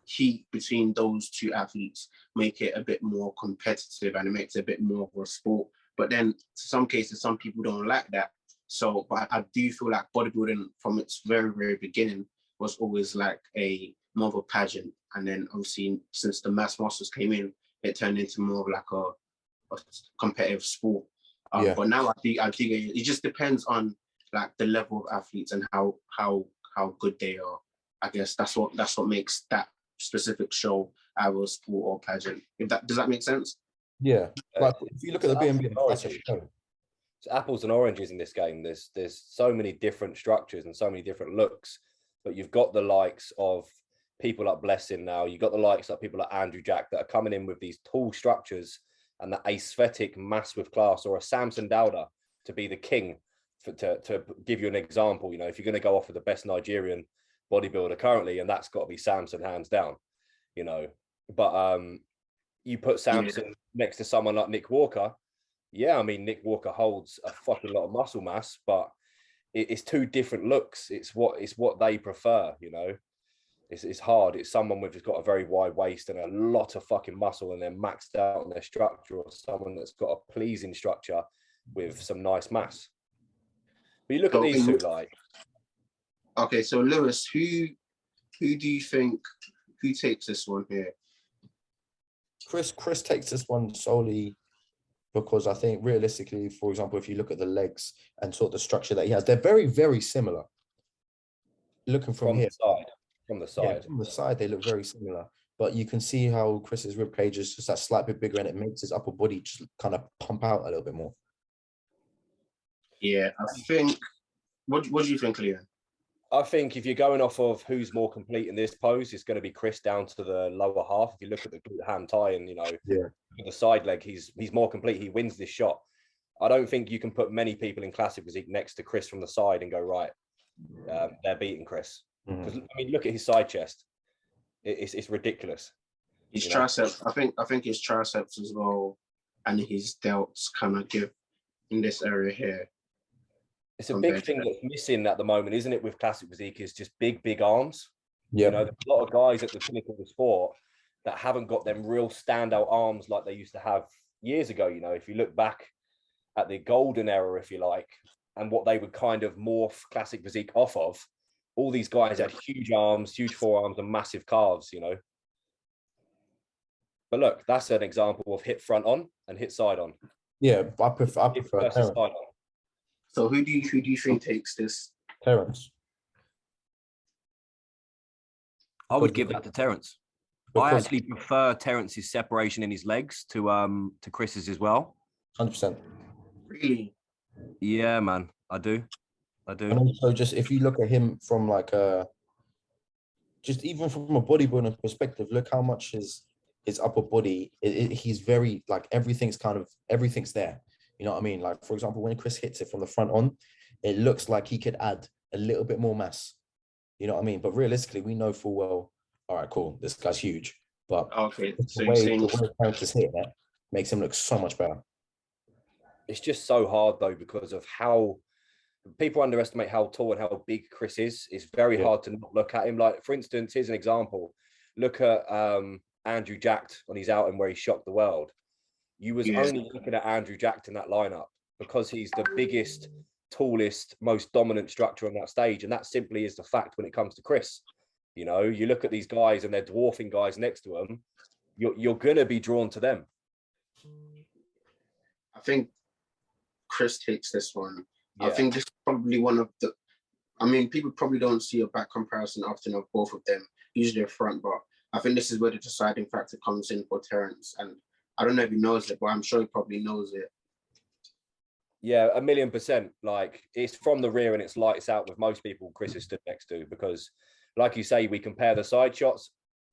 [SPEAKER 1] heat between those two athletes make it a bit more competitive, and it makes it a bit more of a sport. But then, in some cases, some people don't like that. So, but I do feel like bodybuilding from its very, very beginning was always like a more of a pageant. And then obviously, since the mass masters came in, it turned into more of like a competitive sport. But now I think it just depends on like the level of athletes and how good they are. I guess that's what makes that specific show either sport or pageant. Does that make sense?
[SPEAKER 3] Yeah. Like if you look at the BNBF, that's a show.
[SPEAKER 2] It's apples and oranges in this game. There's so many different structures and so many different looks, but you've got the likes of people like Blessing now. You've got the likes of people like Andrew Jack that are coming in with these tall structures and the aesthetic mass with class, or a Samson Dowda to be the king. To give you an example, you know, if you're going to go off with the best Nigerian bodybuilder currently, and that's got to be Samson hands down, you know. But you put Samson next to someone like Nick Walker. Yeah, I mean, Nick Walker holds a fucking lot of muscle mass, but it's two different looks. It's what they prefer, you know. It's hard. It's someone with just got a very wide waist and a lot of fucking muscle, and they're maxed out on their structure, or someone that's got a pleasing structure with some nice mass. But you look at these two, like.
[SPEAKER 1] Okay, so Lewis, who do you think takes this one here?
[SPEAKER 3] Chris takes this one solely because I think realistically, for example, if you look at the legs and sort of the structure that he has, they're very, very similar. Looking from here.
[SPEAKER 2] From the side,
[SPEAKER 3] they look very similar. But you can see how Chris's rib cage is just that slight bit bigger, and it makes his upper body just kind of pump out a little bit more.
[SPEAKER 1] Yeah, I think. What do you think, Leon?
[SPEAKER 2] I think if you're going off of who's more complete in this pose, it's going to be Chris down to the lower half. If you look at the glute ham tie and, you know, the side leg, he's more complete. He wins this shot. I don't think you can put many people in classic physique next to Chris from the side and go, right, they're beating Chris. Because I mean, look at his side chest. It's ridiculous.
[SPEAKER 1] His triceps, I think his triceps as well, and his delts kind of give in this area here.
[SPEAKER 2] It's a big thing that's missing at the moment, isn't it, with classic physique, is just big arms. You know, there's a lot of guys at the pinnacle of the sport that haven't got them real standout arms like they used to have years ago. You know, if you look back at the golden era, if you like, and what they would kind of morph classic physique off of, all these guys had huge arms, huge forearms, and massive calves, you know. But look, that's an example of hit front on and hit side on.
[SPEAKER 3] Yeah, I prefer
[SPEAKER 2] side on.
[SPEAKER 1] So who do you think takes this?
[SPEAKER 3] Terence.
[SPEAKER 4] I would give that to Terence. I actually prefer Terence's separation in his legs to Chris's as well.
[SPEAKER 3] 100%.
[SPEAKER 1] Really?
[SPEAKER 4] Yeah, man, I do.
[SPEAKER 3] And also, just if you look at him from like just even from a bodybuilding perspective, look how much his upper body. He's very like everything's there. You know what I mean? Like, for example, when Chris hits it from the front on, it looks like he could add a little bit more mass. You know what I mean? But realistically, we know full well, all right, cool, this guy's huge. But
[SPEAKER 1] okay, so
[SPEAKER 3] the way Terence is hitting it makes him look so much better.
[SPEAKER 2] It's just so hard, though, because of how people underestimate how tall and how big Chris is. It's very hard to not look at him. Like, for instance, here's an example. Look at Andrew Jack on his outing where he shocked the world. You was only looking at Andrew Jack in that lineup because he's the biggest, tallest, most dominant structure on that stage. And that simply is the fact when it comes to Chris. You know, you look at these guys and they're dwarfing guys next to them. You're gonna be drawn to them.
[SPEAKER 1] I think Chris takes this one.
[SPEAKER 2] Yeah.
[SPEAKER 1] I think this is probably one of the. I mean, people probably don't see a back comparison often of both of them. Usually a front, but I think this is where the deciding factor comes in for Terence. And I don't know if he knows it, but I'm sure he probably knows it.
[SPEAKER 2] Yeah, 1,000,000%. Like, it's from the rear and it's lights out with most people Chris is stood next to, because like you say, we compare the side shots,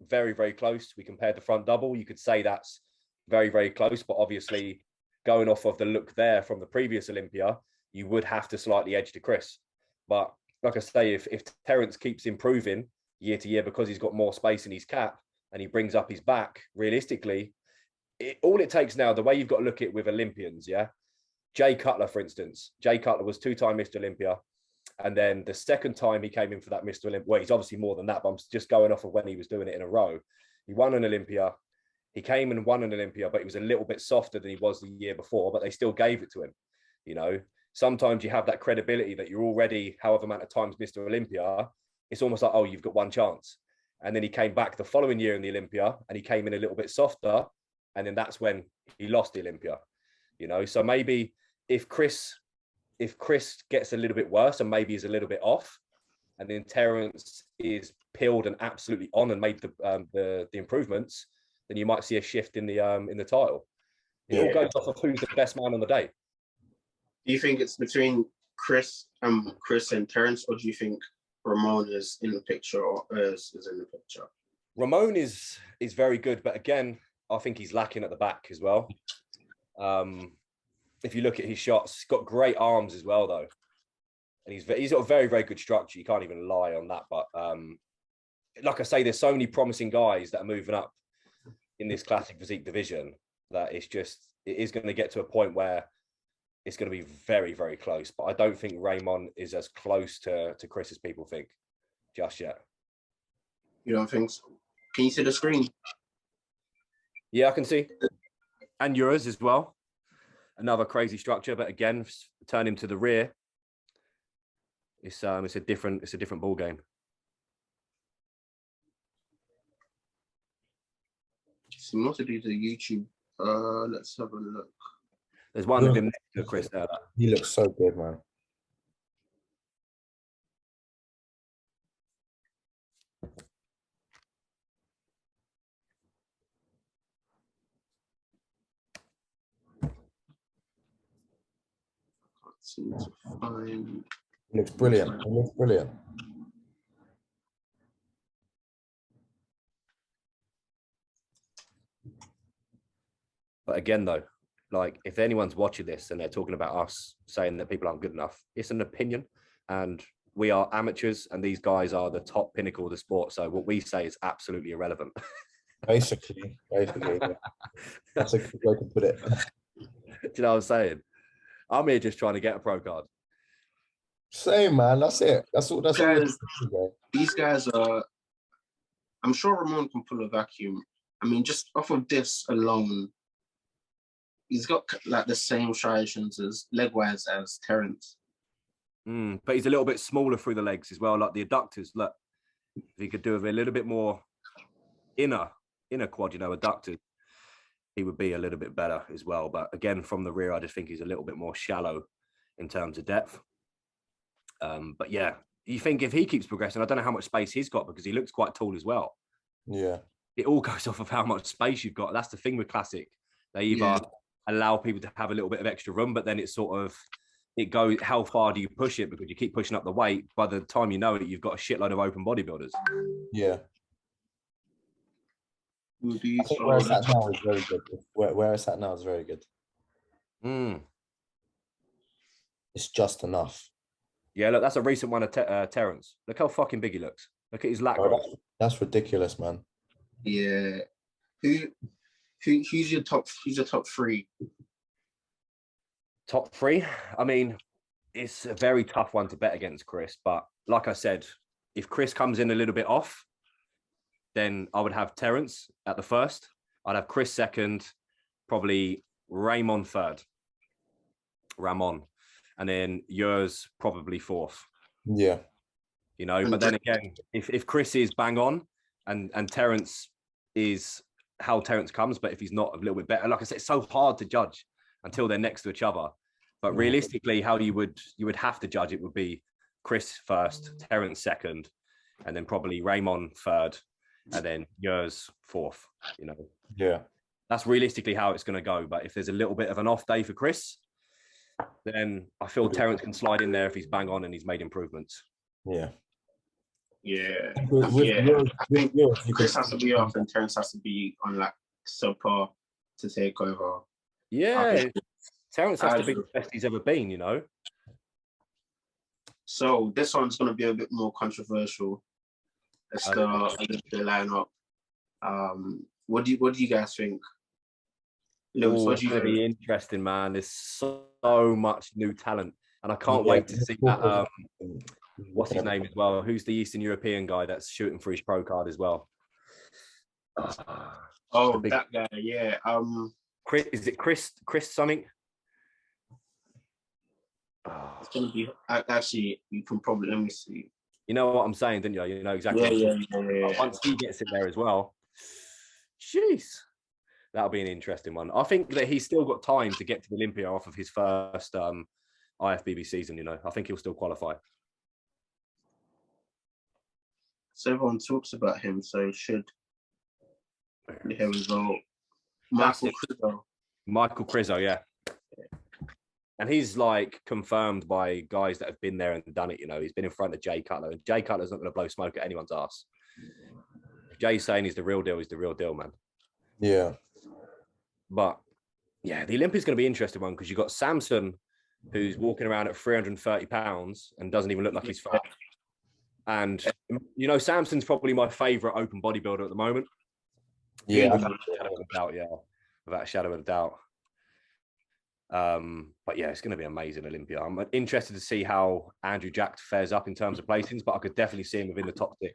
[SPEAKER 2] very, very close. We compared the front double. You could say that's very, very close, but obviously going off of the look there from the previous Olympia, you would have to slightly edge to Chris. But like I say, if Terence keeps improving year to year because he's got more space in his cap and he brings up his back, realistically, all it takes now, the way you've got to look at it with Olympians, yeah? Jay Cutler, for instance. Jay Cutler was 2-time Mr. Olympia. And then the second time he came in for that Mr. Olympia, well, he's obviously more than that, but I'm just going off of when he was doing it in a row. He won an Olympia. He came and won an Olympia, but he was a little bit softer than he was the year before, but they still gave it to him. You know, sometimes you have that credibility that you're already, however amount of times Mr. Olympia, it's almost like, oh, you've got one chance. And then he came back the following year in the Olympia and he came in a little bit softer. And then that's when he lost the Olympia, you know? So maybe if Chris gets a little bit worse and maybe is a little bit off, and then Terence is peeled and absolutely on and made the improvements, then you might see a shift in the title. It all goes off of who's the best man on the day.
[SPEAKER 1] Do you think it's between Chris and Terence, or do you think Ramona is in the picture or is in the picture?
[SPEAKER 2] Ramon is very good, but again, I think he's lacking at the back as well. If you look at his shots, he's got great arms as well, though. And he's got a very, very good structure. You can't even lie on that. But like I say, there's so many promising guys that are moving up in this classic physique division that it is going to get to a point where it's going to be very, very close. But I don't think Ramon is as close to Chris as people think just yet.
[SPEAKER 1] You don't think so? Can you see the screen?
[SPEAKER 2] Yeah, I can see. And yours as well. Another crazy structure, but again, turn him to the rear. It's a different ball game.
[SPEAKER 1] Similar to do the YouTube. Let's have a look.
[SPEAKER 2] There's one of him next to Chris there.
[SPEAKER 3] He looks so good, man.
[SPEAKER 1] Seem to find.
[SPEAKER 3] He looks brilliant. He looks brilliant.
[SPEAKER 2] But again, though, like if anyone's watching this and they're talking about us saying that people aren't good enough, it's an opinion, and we are amateurs, and these guys are the top pinnacle of the sport. So what we say is absolutely irrelevant.
[SPEAKER 3] Basically, yeah. That's a good way to put it.
[SPEAKER 2] Do you know what I'm saying? I'm here just trying to get a pro card.
[SPEAKER 3] Same, man. That's it. That's all. That's
[SPEAKER 1] Guys,
[SPEAKER 3] all.
[SPEAKER 1] These guys are. I'm sure Ramon can pull a vacuum. I mean, just off of this alone, he's got like the same striations as leg-wise as Terence.
[SPEAKER 2] But he's a little bit smaller through the legs as well, like the adductors. Look, if he could do a little bit more inner quad, adductors, he would be a little bit better as well. But again, from the rear, I just think he's a little bit more shallow in terms of depth. But yeah, you think if he keeps progressing, I don't know how much space he's got because he looks quite tall as well.
[SPEAKER 3] Yeah.
[SPEAKER 2] It all goes off of how much space you've got. That's the thing with classic. They either allow people to have a little bit of extra room, but then it's sort of, it goes, how far do you push it? Because you keep pushing up the weight. By the time you know it, you've got a shitload of open bodybuilders.
[SPEAKER 3] Yeah. I think where it's at now is very good. Where it's at now is very good. It's just enough.
[SPEAKER 2] Yeah, look, that's a recent one of Terence. Look how fucking big he looks. Look at his lat.
[SPEAKER 3] That's ridiculous, man.
[SPEAKER 1] Yeah. Who's your top three?
[SPEAKER 2] Top three? I mean, it's a very tough one to bet against Chris. But like I said, if Chris comes in a little bit off, then I would have Terence at the first. I'd have Chris second, probably Ramon third. And then yours probably fourth.
[SPEAKER 3] Yeah.
[SPEAKER 4] you know. But then again, if Chris is bang on and Terence is how Terence comes, but if he's not a little bit better, like I said, it's so hard to judge until they're next to each other. But realistically, how you would have to judge it would be Chris first, Terence second, and then probably Ramon third, and then yours fourth, you know.
[SPEAKER 3] Yeah.
[SPEAKER 4] That's realistically how it's going to go. But if there's a little bit of an off day for Chris, then I feel Terence can slide in there if he's bang on and he's made improvements.
[SPEAKER 3] Yeah.
[SPEAKER 1] Yeah.
[SPEAKER 3] I think
[SPEAKER 1] Chris has to be off and Terence has to be on like subpar to take over.
[SPEAKER 4] Yeah. Terence has to be the best he's ever been, you know.
[SPEAKER 1] So this one's going to be a bit more controversial. It's the lineup. What do you guys think? Lewis, what do you think?
[SPEAKER 4] It's going to be interesting, man. There's so much new talent, and I can't wait to see that. What's his name as well? Who's the Eastern European guy that's shooting for his pro card as well?
[SPEAKER 1] That guy, yeah.
[SPEAKER 4] Chris, is it Chris something?
[SPEAKER 1] It's gonna be actually. You can probably let me see.
[SPEAKER 4] You know what I'm saying, didn't you? You know exactly.
[SPEAKER 1] Yeah.
[SPEAKER 4] Once he gets in there as well, jeez, that'll be an interesting one. I think that he's still got time to get to the Olympia off of his first IFBB season. You know, I think he'll still qualify.
[SPEAKER 1] So everyone talks about him, so he should. Here we go.
[SPEAKER 4] Michael Crizzo, yeah. And he's like confirmed by guys that have been there and done it. You know, he's been in front of Jay Cutler, and Jay Cutler's not going to blow smoke at anyone's ass. If Jay's saying he's the real deal, man.
[SPEAKER 3] Yeah.
[SPEAKER 4] But yeah, the Olympia's going to be an interesting one because you've got Samson, who's walking around at 330 pounds and doesn't even look like he's fat. And you know, Samson's probably my favorite open bodybuilder at the moment.
[SPEAKER 3] Yeah,
[SPEAKER 4] without a shadow of a doubt. Yeah, without a shadow of a doubt. But yeah, it's going to be amazing, Olympia. I'm interested to see how Andrew Jack fares up in terms of placings, but I could definitely see him within the top 6.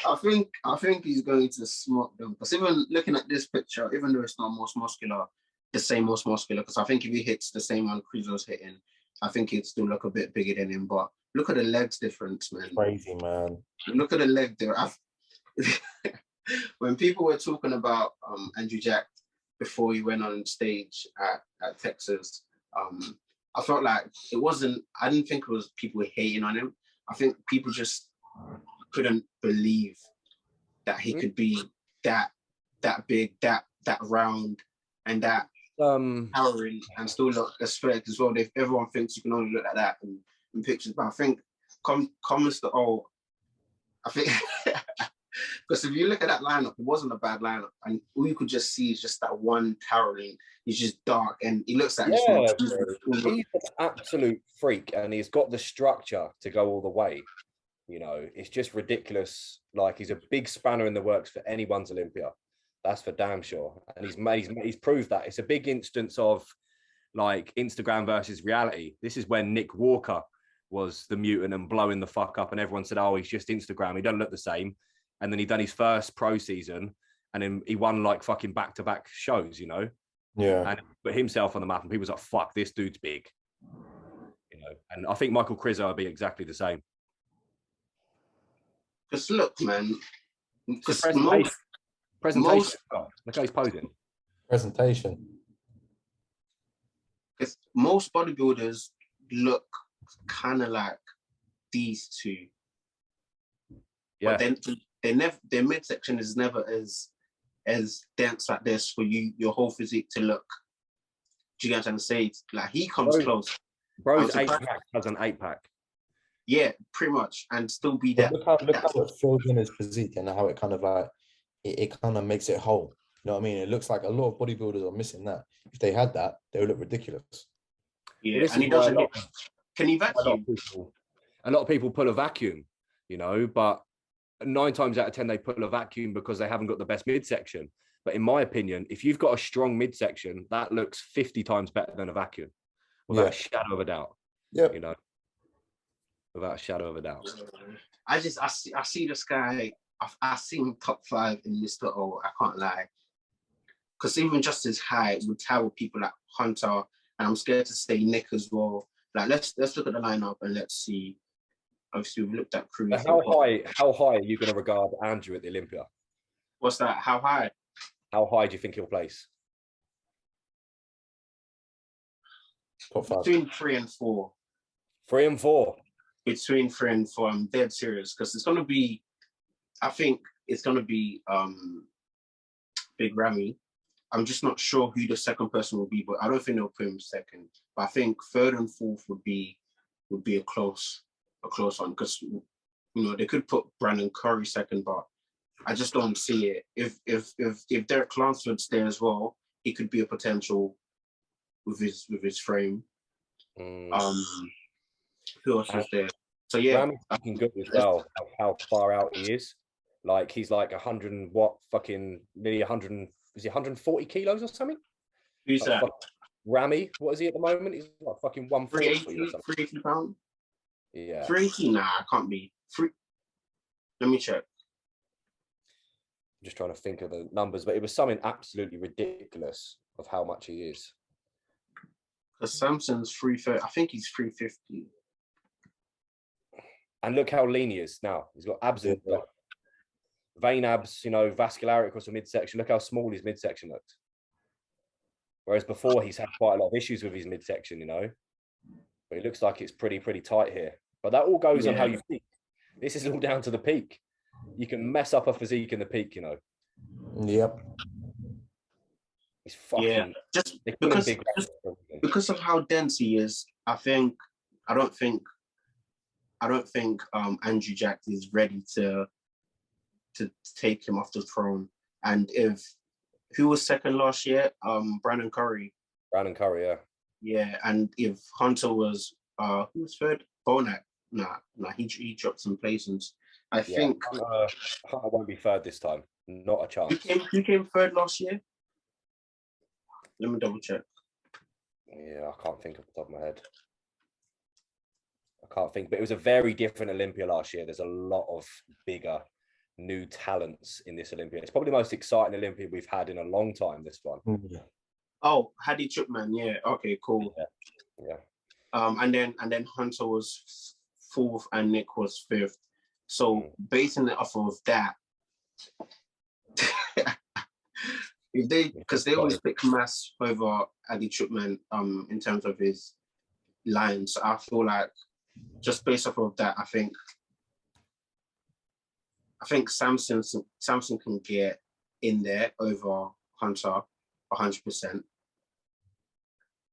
[SPEAKER 1] I think he's going to smoke them. Because even looking at this picture, even though it's not most muscular, because I think if he hits the same one Crizzo's hitting, I think he'd still look a bit bigger than him. But look at the legs difference, man.
[SPEAKER 3] Crazy, man.
[SPEAKER 1] Look at the leg there. When people were talking about Andrew Jack before he went on stage at Texas, I felt like I didn't think it was people hating on him. I think people just couldn't believe that he could be that big, that round, and that towering, and still look aesthetic as well. Everyone thinks you can only look at that in pictures, but I think comments that I think because if you look at that lineup, it wasn't a bad lineup, and all you could just see is just that one towering. He's just dark, and he looks like
[SPEAKER 4] he's an absolute freak, and he's got the structure to go all the way. You know, it's just ridiculous. Like, he's a big spanner in the works for anyone's Olympia. That's for damn sure. And he's proved that. It's a big instance of like Instagram versus reality. This is when Nick Walker was the mutant and blowing the fuck up, and everyone said, "Oh, he's just Instagram. He doesn't look the same." And then he done his first pro season, and then he won like fucking back-to-back shows, you know?
[SPEAKER 3] Yeah.
[SPEAKER 4] And put himself on the map, and people was like, "Fuck, this dude's big." You know, and I think Michael Crizzo will be exactly the same.
[SPEAKER 1] Just look, man.
[SPEAKER 4] Presentation. Look how he's posing.
[SPEAKER 3] Presentation.
[SPEAKER 1] Because most bodybuilders look kind of like these two.
[SPEAKER 4] Yeah.
[SPEAKER 1] But then their midsection is never as dense like this for your whole physique to look. Do you get what I'm saying? Like, he comes close.
[SPEAKER 4] Bro's 8-pack has an 8-pack.
[SPEAKER 1] Yeah, pretty much, and still be that.
[SPEAKER 3] Look how it fills in his physique and how it kind of like it kind of makes it whole. You know what I mean? It looks like a lot of bodybuilders are missing that. If they had that, they would look ridiculous.
[SPEAKER 1] Yeah, and he doesn't. Can he vacuum?
[SPEAKER 4] A lot of people pull a vacuum, you know, but 9 times out of 10 they pull a vacuum because they haven't got the best midsection. But in my opinion, if you've got a strong midsection, that looks 50 times better than a vacuum, without a shadow of a doubt.
[SPEAKER 3] Yeah,
[SPEAKER 4] you know, without a shadow of a doubt.
[SPEAKER 1] I see this guy. I see him top 5 in Mr. O. I can't lie, because even just his height would tower people like Hunter, and I'm scared to say Nick as well. Like, let's look at the lineup and let's see. obviously we've looked at crew.
[SPEAKER 2] How high are you going to regard Andrew at the Olympia?
[SPEAKER 1] What's that? How high?
[SPEAKER 2] How high do you think he'll place?
[SPEAKER 3] Top 5.
[SPEAKER 1] Between 3 and 4.
[SPEAKER 2] 3 and 4.
[SPEAKER 1] Between 3 and 4. I'm dead serious because it's gonna be. I think it's gonna be Big Ramy. I'm just not sure who the second person will be, but I don't think they'll put him second. But I think 3rd and 4th would be a close one because they could put Brandon Curry second, but I just don't see it. If Derek Lansford's there as well, he could be a potential with his frame. Who else was there? So yeah,
[SPEAKER 2] Ramy's looking good as well. How far out he is. Like he's like 100 and what fucking nearly 100. Is he 140 kilos or something?
[SPEAKER 1] Who's
[SPEAKER 2] like
[SPEAKER 1] that?
[SPEAKER 2] Ramy, what is he at the moment? He's like fucking 140 or something.
[SPEAKER 1] 380 pounds?
[SPEAKER 2] Yeah.
[SPEAKER 1] 380? Nah, I can't be. Let me check.
[SPEAKER 2] I'm just trying to think of the numbers, but it was something absolutely ridiculous of how much he is.
[SPEAKER 1] Because Samson's 330. I think he's 350.
[SPEAKER 2] And look how lean he is now. He's got abs in the vein abs, vascularity across the midsection. Look how small his midsection looks. Whereas before he's had quite a lot of issues with his midsection, But it looks like it's pretty tight here. But that all goes on how you peak. This is all down to the peak. You can mess up a physique in the peak,
[SPEAKER 3] Yep.
[SPEAKER 2] He's fucking
[SPEAKER 1] just because of how dense he is, I don't think Andrew Jack is ready to take him off the throne. And who was second last year? Brandon Curry.
[SPEAKER 2] Brandon Curry, yeah.
[SPEAKER 1] Yeah, and if Hunter was who was third? Bonac. Nah, he dropped some placements. I think
[SPEAKER 2] Hunter won't be third this time. Not a chance.
[SPEAKER 1] Who came third last year? Let me double check.
[SPEAKER 2] Yeah, I can't think off the top of my head. I can't think, but it was a very different Olympia last year. There's a lot of bigger new talents in this Olympia. It's probably the most exciting Olympia we've had in a long time, this one.
[SPEAKER 1] Oh, Hadi Chupman, yeah. Okay, cool.
[SPEAKER 2] Yeah.
[SPEAKER 1] And then Hunter was 4th and Nick was 5th. So basing it off of that, because they always pick Mass over Hadi Chupman in terms of his lines. So I feel like just based off of that, I think Samson can get in there over Hunter 100%.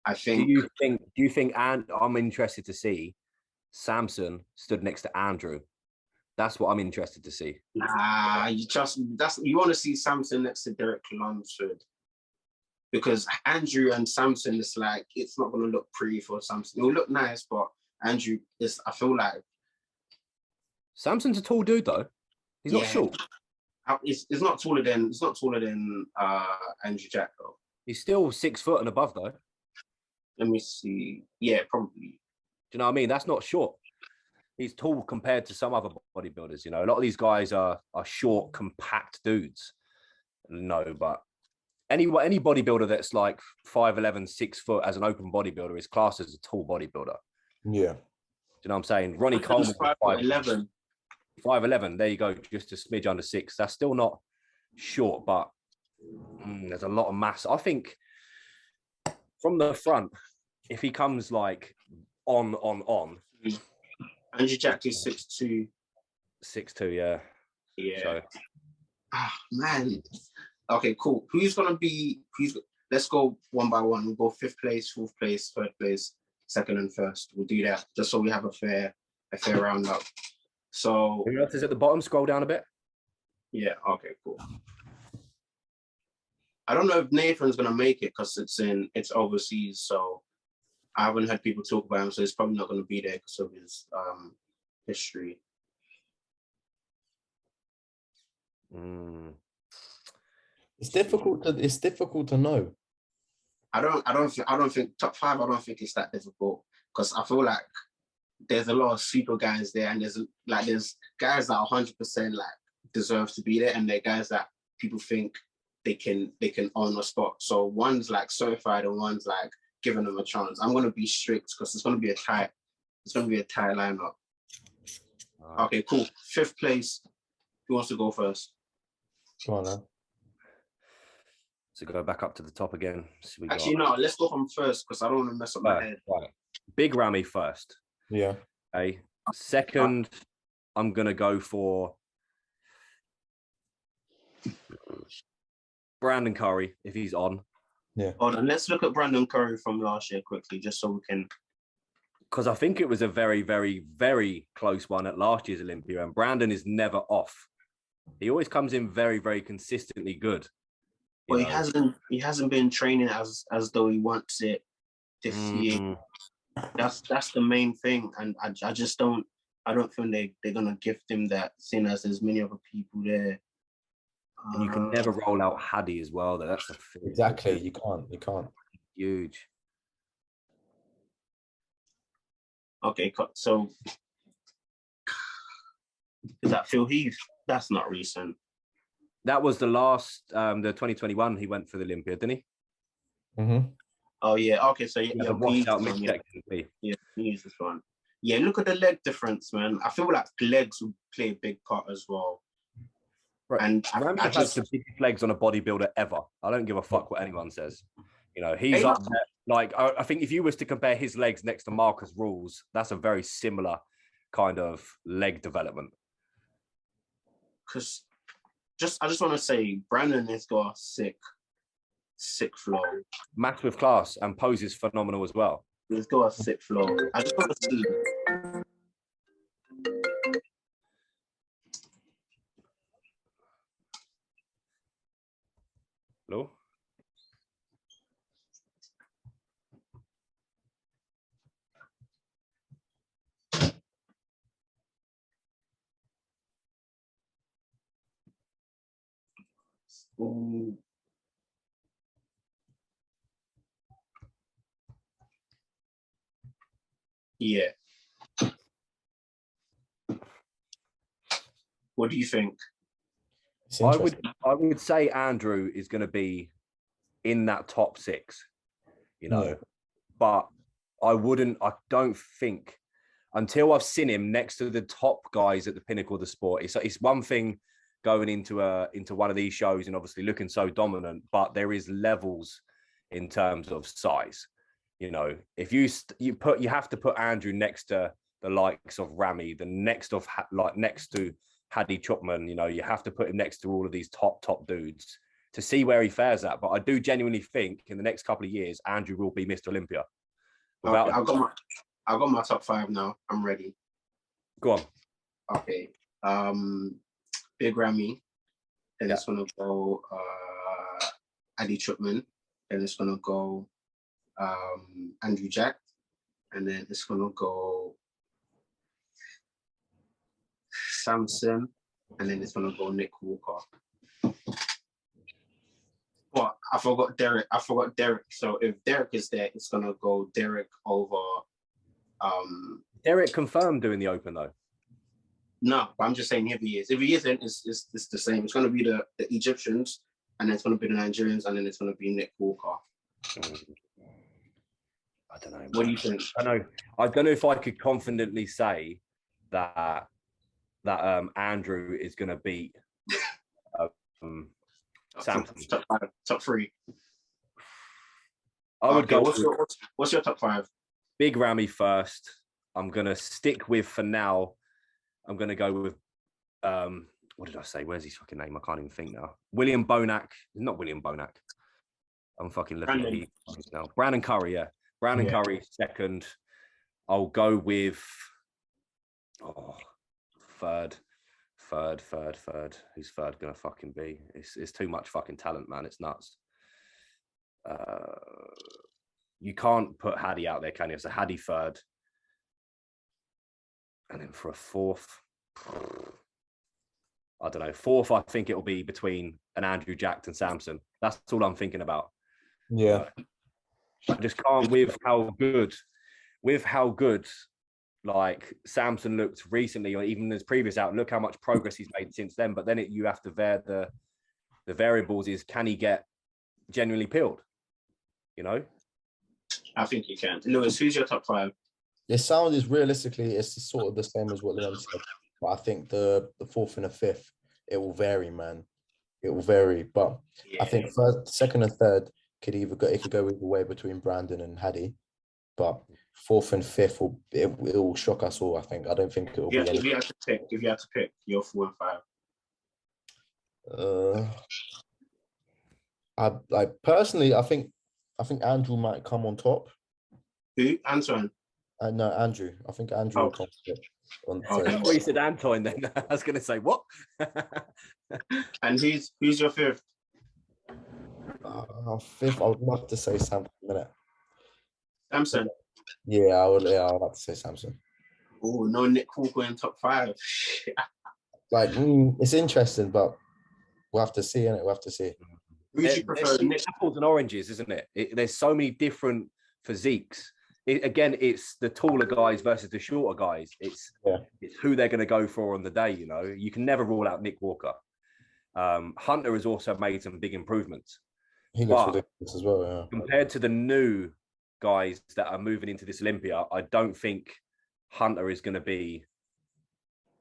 [SPEAKER 1] I think.
[SPEAKER 2] Do you think? And I'm interested to see Samson stood next to Andrew. That's what I'm interested to see.
[SPEAKER 1] Nah, you want to see Samson next to Derek Lunsford, because Andrew and Samson, it's not going to look pretty for Samson. It will look nice, but Andrew is. I feel like
[SPEAKER 2] Samson's a tall dude though. He's not short.
[SPEAKER 1] It's not taller than Andrew Jack though.
[SPEAKER 2] He's still 6 foot and above though.
[SPEAKER 1] Let me see. Yeah, probably.
[SPEAKER 2] Do you know what I mean? That's not short. He's tall compared to some other bodybuilders. A lot of these guys are short, compact dudes. No, but any bodybuilder that's like 5'11", 6 foot as an open bodybuilder is classed as a tall bodybuilder.
[SPEAKER 3] Yeah.
[SPEAKER 2] Do you know what I'm saying? Ronnie Coleman
[SPEAKER 1] 5'11".
[SPEAKER 2] 5'11", there you go, just a smidge under 6. That's still not short, but there's a lot of mass. I think from the front, if he comes like on.
[SPEAKER 1] Andrew Jack is 6'2".
[SPEAKER 2] 6'2", yeah.
[SPEAKER 1] Yeah.
[SPEAKER 2] So.
[SPEAKER 1] Man. Okay, cool. Let's go one by one. We'll go 5th place, 4th place, 3rd place, 2nd and 1st. We'll do that just so we have a fair roundup. So
[SPEAKER 2] who else is at the bottom? Scroll down a bit.
[SPEAKER 1] Yeah, okay, cool. I don't know if Nathan's gonna make it because it's overseas, so I haven't had people talk about him, so he's probably not gonna be there because of his history.
[SPEAKER 3] It's difficult to know.
[SPEAKER 1] I don't think top 5. I don't think it's that difficult because I feel like there's a lot of super guys there, and there's guys that 100% deserve to be there, and there are guys that people think they can own a spot. So one's certified and one's giving them a chance. I'm gonna be strict because it's gonna be a tight lineup. Okay, cool. 5th place. Who wants to go first?
[SPEAKER 3] Come on now.
[SPEAKER 2] So go back up to the top again. So
[SPEAKER 1] Actually, no, let's go from first because I don't want to mess up my head.
[SPEAKER 2] Right. Big Ramy first.
[SPEAKER 3] Yeah.
[SPEAKER 2] Okay. Second, I'm going to go for Brandon Curry, if he's on.
[SPEAKER 3] Yeah.
[SPEAKER 1] Hold on, let's look at Brandon Curry from last year quickly, just so we can...
[SPEAKER 2] Because I think it was a very, very, very close one at last year's Olympia, and Brandon is never off. He always comes in very, very consistently good.
[SPEAKER 1] Well, he hasn't been training as though he wants it this year. That's the main thing, and I don't think they're gonna gift him that, seeing as there's many other people there.
[SPEAKER 2] And you can never roll out Hadi as well. That's the thing.
[SPEAKER 3] Exactly. You can't.
[SPEAKER 2] Huge.
[SPEAKER 1] Okay, so is that Phil Heath? That's not recent.
[SPEAKER 2] That was the last, the 2021. He went for the Olympia, didn't he?
[SPEAKER 3] Mm-hmm.
[SPEAKER 1] Oh yeah. Okay, so yeah,
[SPEAKER 2] washed out
[SPEAKER 1] yeah, use this one. Yeah, look at the leg difference, man. I feel like legs will play a big part as well.
[SPEAKER 2] Right.
[SPEAKER 1] And
[SPEAKER 2] Ramy has the biggest legs on a bodybuilder ever. I don't give a fuck what anyone says. You know, he's up there. Like, I think if you was to compare his legs next to Marcus Rules, that's a very similar kind of leg development.
[SPEAKER 1] Because I just want to say, Brandon has got a sick flow.
[SPEAKER 2] Max with class, and poses phenomenal as well.
[SPEAKER 1] He's got a sick flow. I just want to see.
[SPEAKER 2] Hello?
[SPEAKER 1] Ooh. Yeah. What do you think?
[SPEAKER 2] I would say Andrew is going to be in that top 6, you know, but I don't think until I've seen him next to the top guys at the pinnacle of the sport. It's one thing going into one of these shows and obviously looking so dominant, but there is levels in terms of size. You know, if you have to put Andrew next to the likes of Ramy, next to Hadi Chapman, you know, you have to put him next to all of these top dudes to see where he fares at. But I do genuinely think in the next couple of years, Andrew will be Mr. Olympia.
[SPEAKER 1] Okay, I've got my top 5 now. I'm ready.
[SPEAKER 2] Go on.
[SPEAKER 1] Okay. Big Ramy. Then it's gonna go Hadi Chapman. Then it's gonna go Andrew Jack. And then it's gonna go Samson, and then it's gonna go Nick Walker. But I forgot Derek. So if Derek is there, it's gonna go Derek over.
[SPEAKER 2] Derek confirmed doing the Open though.
[SPEAKER 1] No, but I'm just saying if he is. If he isn't, it's the same. It's gonna be the Egyptians, and then it's gonna be the Nigerians, and then it's gonna be Nick Walker.
[SPEAKER 2] I don't know.
[SPEAKER 1] What do you think?
[SPEAKER 2] I don't know if I could confidently say that Andrew is going to beat Samson.
[SPEAKER 1] Top 3.
[SPEAKER 2] I would go.
[SPEAKER 1] What's your top 5?
[SPEAKER 2] Big Ramy first. I'm going to stick with, for now, I'm going to go with, what did I say? Where's his fucking name? I can't even think now. William Bonac. Not William Bonac. I'm fucking looking at his now. Brandon Curry, yeah. Brandon Curry second. I'll go with third. Who's third gonna fucking be? It's too much fucking talent, man. It's nuts. You can't put Hadi out there, can you? So Hadi third. And then for a fourth, I don't know. Fourth, I think it'll be between an Andrew Jack and Samson. That's all I'm thinking about.
[SPEAKER 3] Yeah.
[SPEAKER 2] I just can't with how good like Samson looked recently, or even his previous out. Look how much progress he's made since then. But then you have to the variables is, can he get genuinely peeled? You know,
[SPEAKER 1] I think he can. Lewis, who's your top 5?
[SPEAKER 3] It sounds realistically, it's sort of the same as what Leon said. but I think the fourth and the fifth, it will vary, man. It will vary, but I think first, second, and third could go either way between Brandon and Haddy, but fourth and fifth it will shock us all. I think. I don't think it will be.
[SPEAKER 1] If you had to pick your 4 and 5.
[SPEAKER 3] I personally, I think Andrew might come on top.
[SPEAKER 1] Who? Antoine.
[SPEAKER 3] No, Andrew. I think Andrew will come on top.
[SPEAKER 2] I thought you said Antoine then. I was going to say, what?
[SPEAKER 1] And who's your 5th?
[SPEAKER 3] Fifth, I would love to say Samson.
[SPEAKER 1] Samson.
[SPEAKER 3] Yeah, I would like to say Samson.
[SPEAKER 1] Oh, no Nick Walker in top 5.
[SPEAKER 3] Like, it's interesting, but we'll have to see, innit? We'll have to see.
[SPEAKER 1] Who would you prefer? Nick?
[SPEAKER 2] Apples and oranges, isn't it? There's so many different physiques. It's the taller guys versus the shorter guys. It's who they're going to go for on the day. You know, you can never rule out Nick Walker. Hunter has also made some big improvements.
[SPEAKER 3] He looks ridiculous as well. Yeah.
[SPEAKER 2] Compared to the new guys that are moving into this Olympia, I don't think Hunter is going to be.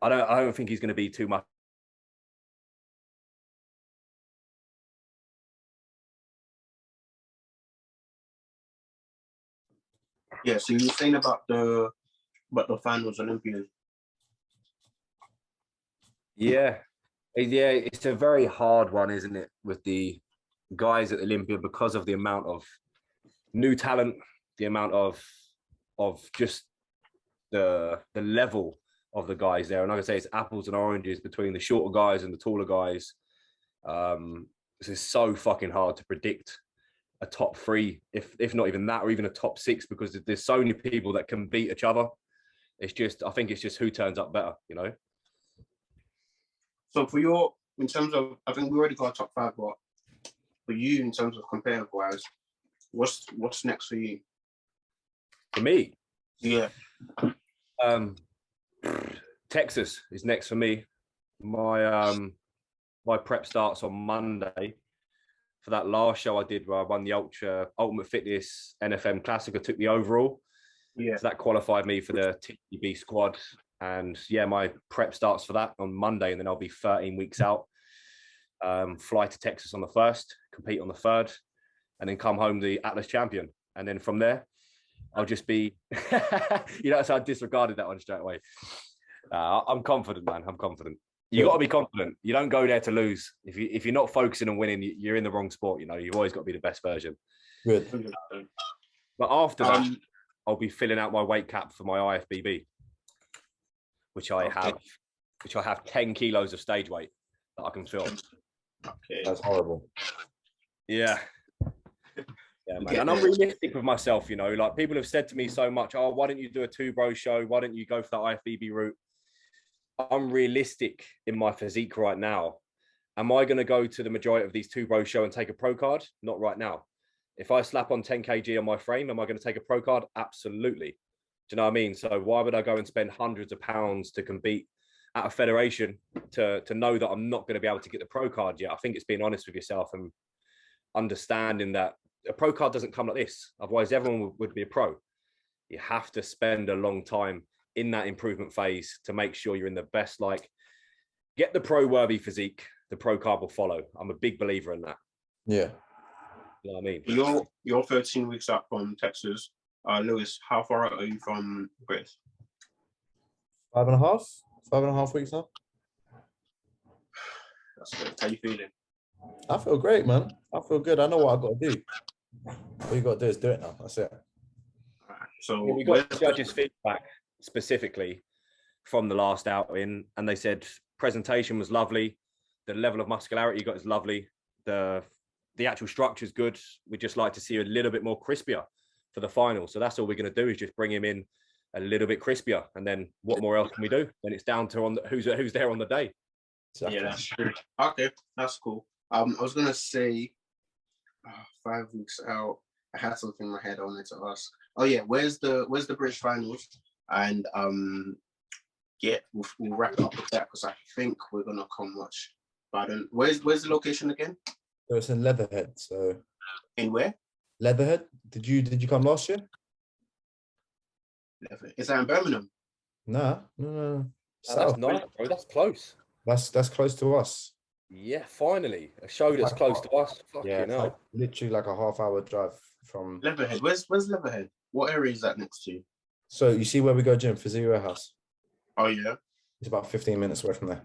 [SPEAKER 2] I don't think he's going to be too much.
[SPEAKER 1] Yeah, so you were saying about the finals Olympias.
[SPEAKER 2] Yeah, it's a very hard one, isn't it, with the guys at Olympia because of the amount of new talent, the amount of just the level of the guys there. And like I say, it's apples and oranges between the shorter guys and the taller guys. This is so fucking hard to predict a top 3, if not even that, or even a top 6, because there's so many people that can beat each other. I think it's just who turns up better, you know.
[SPEAKER 1] So in terms of, I think we already got a top 5, but for you, in terms of comparative wise, what's next for you?
[SPEAKER 2] For me,
[SPEAKER 1] yeah,
[SPEAKER 2] Texas is next for me. My prep starts on Monday. For that last show I did where I won the Ultimate Fitness NFM Classic, I took the overall.
[SPEAKER 1] Yeah.
[SPEAKER 2] So that qualified me for the TB squad. And yeah, my prep starts for that on Monday, and then I'll be 13 weeks out. Fly to Texas on the 1st, compete on the 3rd, and then come home the Atlas champion. And then from there, I'll just be, so I disregarded that one straight away. I'm confident, man. I'm confident. You got to be confident. You don't go there to lose. If you're not focusing on winning, you're in the wrong sport. You know, you've always got to be the best version.
[SPEAKER 3] Good.
[SPEAKER 2] But after that, I'll be filling out my weight cap for my IFBB, which I have 10 kilos of stage weight that I can fill.
[SPEAKER 1] Okay,
[SPEAKER 3] that's horrible.
[SPEAKER 2] Yeah. Yeah, man. And I'm realistic with myself, you know, like people have said to me so much, oh, why don't you do a 2-bro show? Why don't you go for that IFBB route? I'm realistic in my physique right now. Am I going to go to the majority of these 2-bro show and take a pro card? Not right now. If I slap on 10 kg on my frame, am I going to take a pro card? Absolutely. Do you know what I mean? So why would I go and spend hundreds of pounds to compete at a federation to know that I'm not going to be able to get the pro card yet? I think it's being honest with yourself and understanding that a pro card doesn't come like this. Otherwise, everyone would be a pro. You have to spend a long time in that improvement phase to make sure you're in the best, get the pro worthy physique, the pro card will follow. I'm a big believer in that.
[SPEAKER 3] Yeah.
[SPEAKER 2] You know what I mean?
[SPEAKER 1] You're 13 weeks up from Texas. Lewis, how far out are you from Grace?
[SPEAKER 3] 5.5 weeks now.
[SPEAKER 1] That's good. How you feeling?
[SPEAKER 3] I feel great, man. I feel good. I know what I got to do. All you got to do is do it now. That's it.
[SPEAKER 1] All right. So
[SPEAKER 2] we got judges' feedback specifically from the last outing, and they said presentation was lovely, the level of muscularity you got is lovely, the actual structure is good. We'd just like to see a little bit more crispier for the final. So that's all we're going to do is just bring him in a little bit crispier, and then what more else can we do? Then it's down to who's there on the day.
[SPEAKER 3] Exactly.
[SPEAKER 1] Yeah, that's true. Okay, that's cool. I was gonna say 5 weeks out. I had something in my head I wanted to ask. Oh yeah, where's the British finals? And yeah, we'll wrap it up with that because I think we're gonna come watch. But where's the location again?
[SPEAKER 3] So it's in Leatherhead. So
[SPEAKER 1] in where?
[SPEAKER 3] Leatherhead. Did you come last year?
[SPEAKER 1] Is that in Birmingham?
[SPEAKER 3] No.
[SPEAKER 2] That's nice, bro. That's close.
[SPEAKER 3] That's close to us.
[SPEAKER 2] Yeah, finally. A show that's close to us.
[SPEAKER 3] Yeah,
[SPEAKER 2] Fucking hell.
[SPEAKER 3] literally like a half-hour drive from
[SPEAKER 1] Leatherhead. Where's Leatherhead? What area is that next to?
[SPEAKER 3] So you see where we go gym, Physique Warehouse?
[SPEAKER 1] Oh yeah.
[SPEAKER 3] It's about 15 minutes away from there.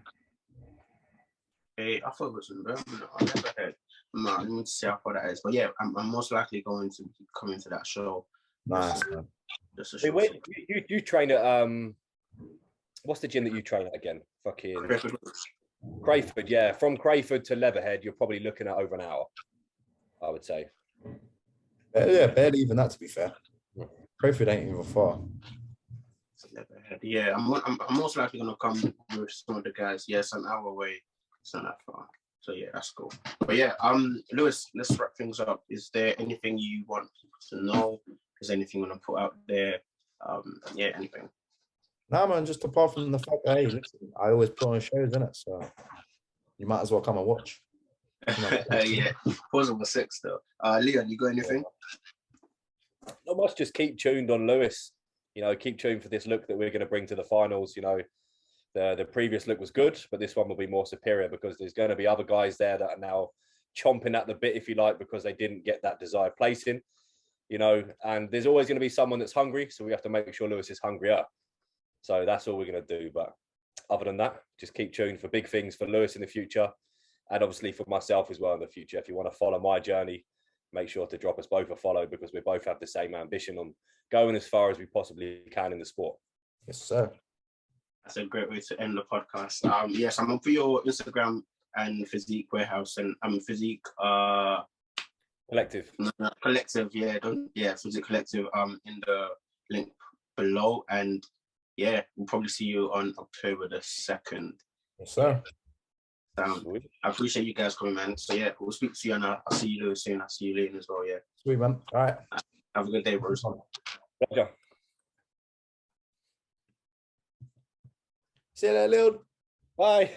[SPEAKER 1] Hey, I thought it was in Birmingham. I never heard. No, I need to see how far that is. But yeah, I'm most likely going to be coming to that show.
[SPEAKER 3] Nice, man.
[SPEAKER 1] Just a
[SPEAKER 2] Hey,
[SPEAKER 1] show.
[SPEAKER 2] wait, you train at what's the gym that you train at again? Fucking Crayford, yeah. From Crayford to Leatherhead, you're probably looking at over an hour, I would say.
[SPEAKER 3] Yeah, barely even that, to be fair. Crayford ain't even far.
[SPEAKER 1] Yeah, I'm most likely gonna come with some of the guys. Yeah, it's an hour away. It's not that far. So yeah, that's cool. But yeah, Lewis, let's wrap things up. Is there anything you want people to know? Is there anything you want to put out there? Yeah, anything.
[SPEAKER 3] Nah, man, just apart from the fact that, hey, listen, I always put on shows, innit? So you might as well come and watch.
[SPEAKER 1] Yeah, pause on the 6 though. Leon, you got anything?
[SPEAKER 2] Not much, just keep tuned on Lewis. You know, keep tuned for this look that we're going to bring to the finals. You know, the previous look was good, but this one will be more superior because there's going to be other guys there that are now chomping at the bit, if you like, because they didn't get that desired placing. You know, and there's always going to be someone that's hungry, so we have to make sure Lewis is hungrier. So that's all we're going to do. But other than that, just keep tuned for big things for Lewis in the future, and obviously for myself as well in the future. If you want to follow my journey, make sure to drop us both a follow because we both have the same ambition on going as far as we possibly can in the sport.
[SPEAKER 3] Yes, sir.
[SPEAKER 1] That's a great way to end the podcast. Yes, I'm on for your Instagram and Physique Warehouse, and I'm Physique
[SPEAKER 2] Collective.
[SPEAKER 1] Collective. Yeah, Physique Collective. In the link below, and yeah, we'll probably see you on October the 2nd.
[SPEAKER 3] Yes, sir.
[SPEAKER 1] I appreciate you guys coming, man. So yeah, we'll speak to you, and I'll see you Lewis soon. I'll see you later as well. Yeah.
[SPEAKER 3] Sweet, man. All right.
[SPEAKER 1] Have a good day, bros.
[SPEAKER 2] Pleasure.
[SPEAKER 3] See you later, Leon.
[SPEAKER 2] Bye.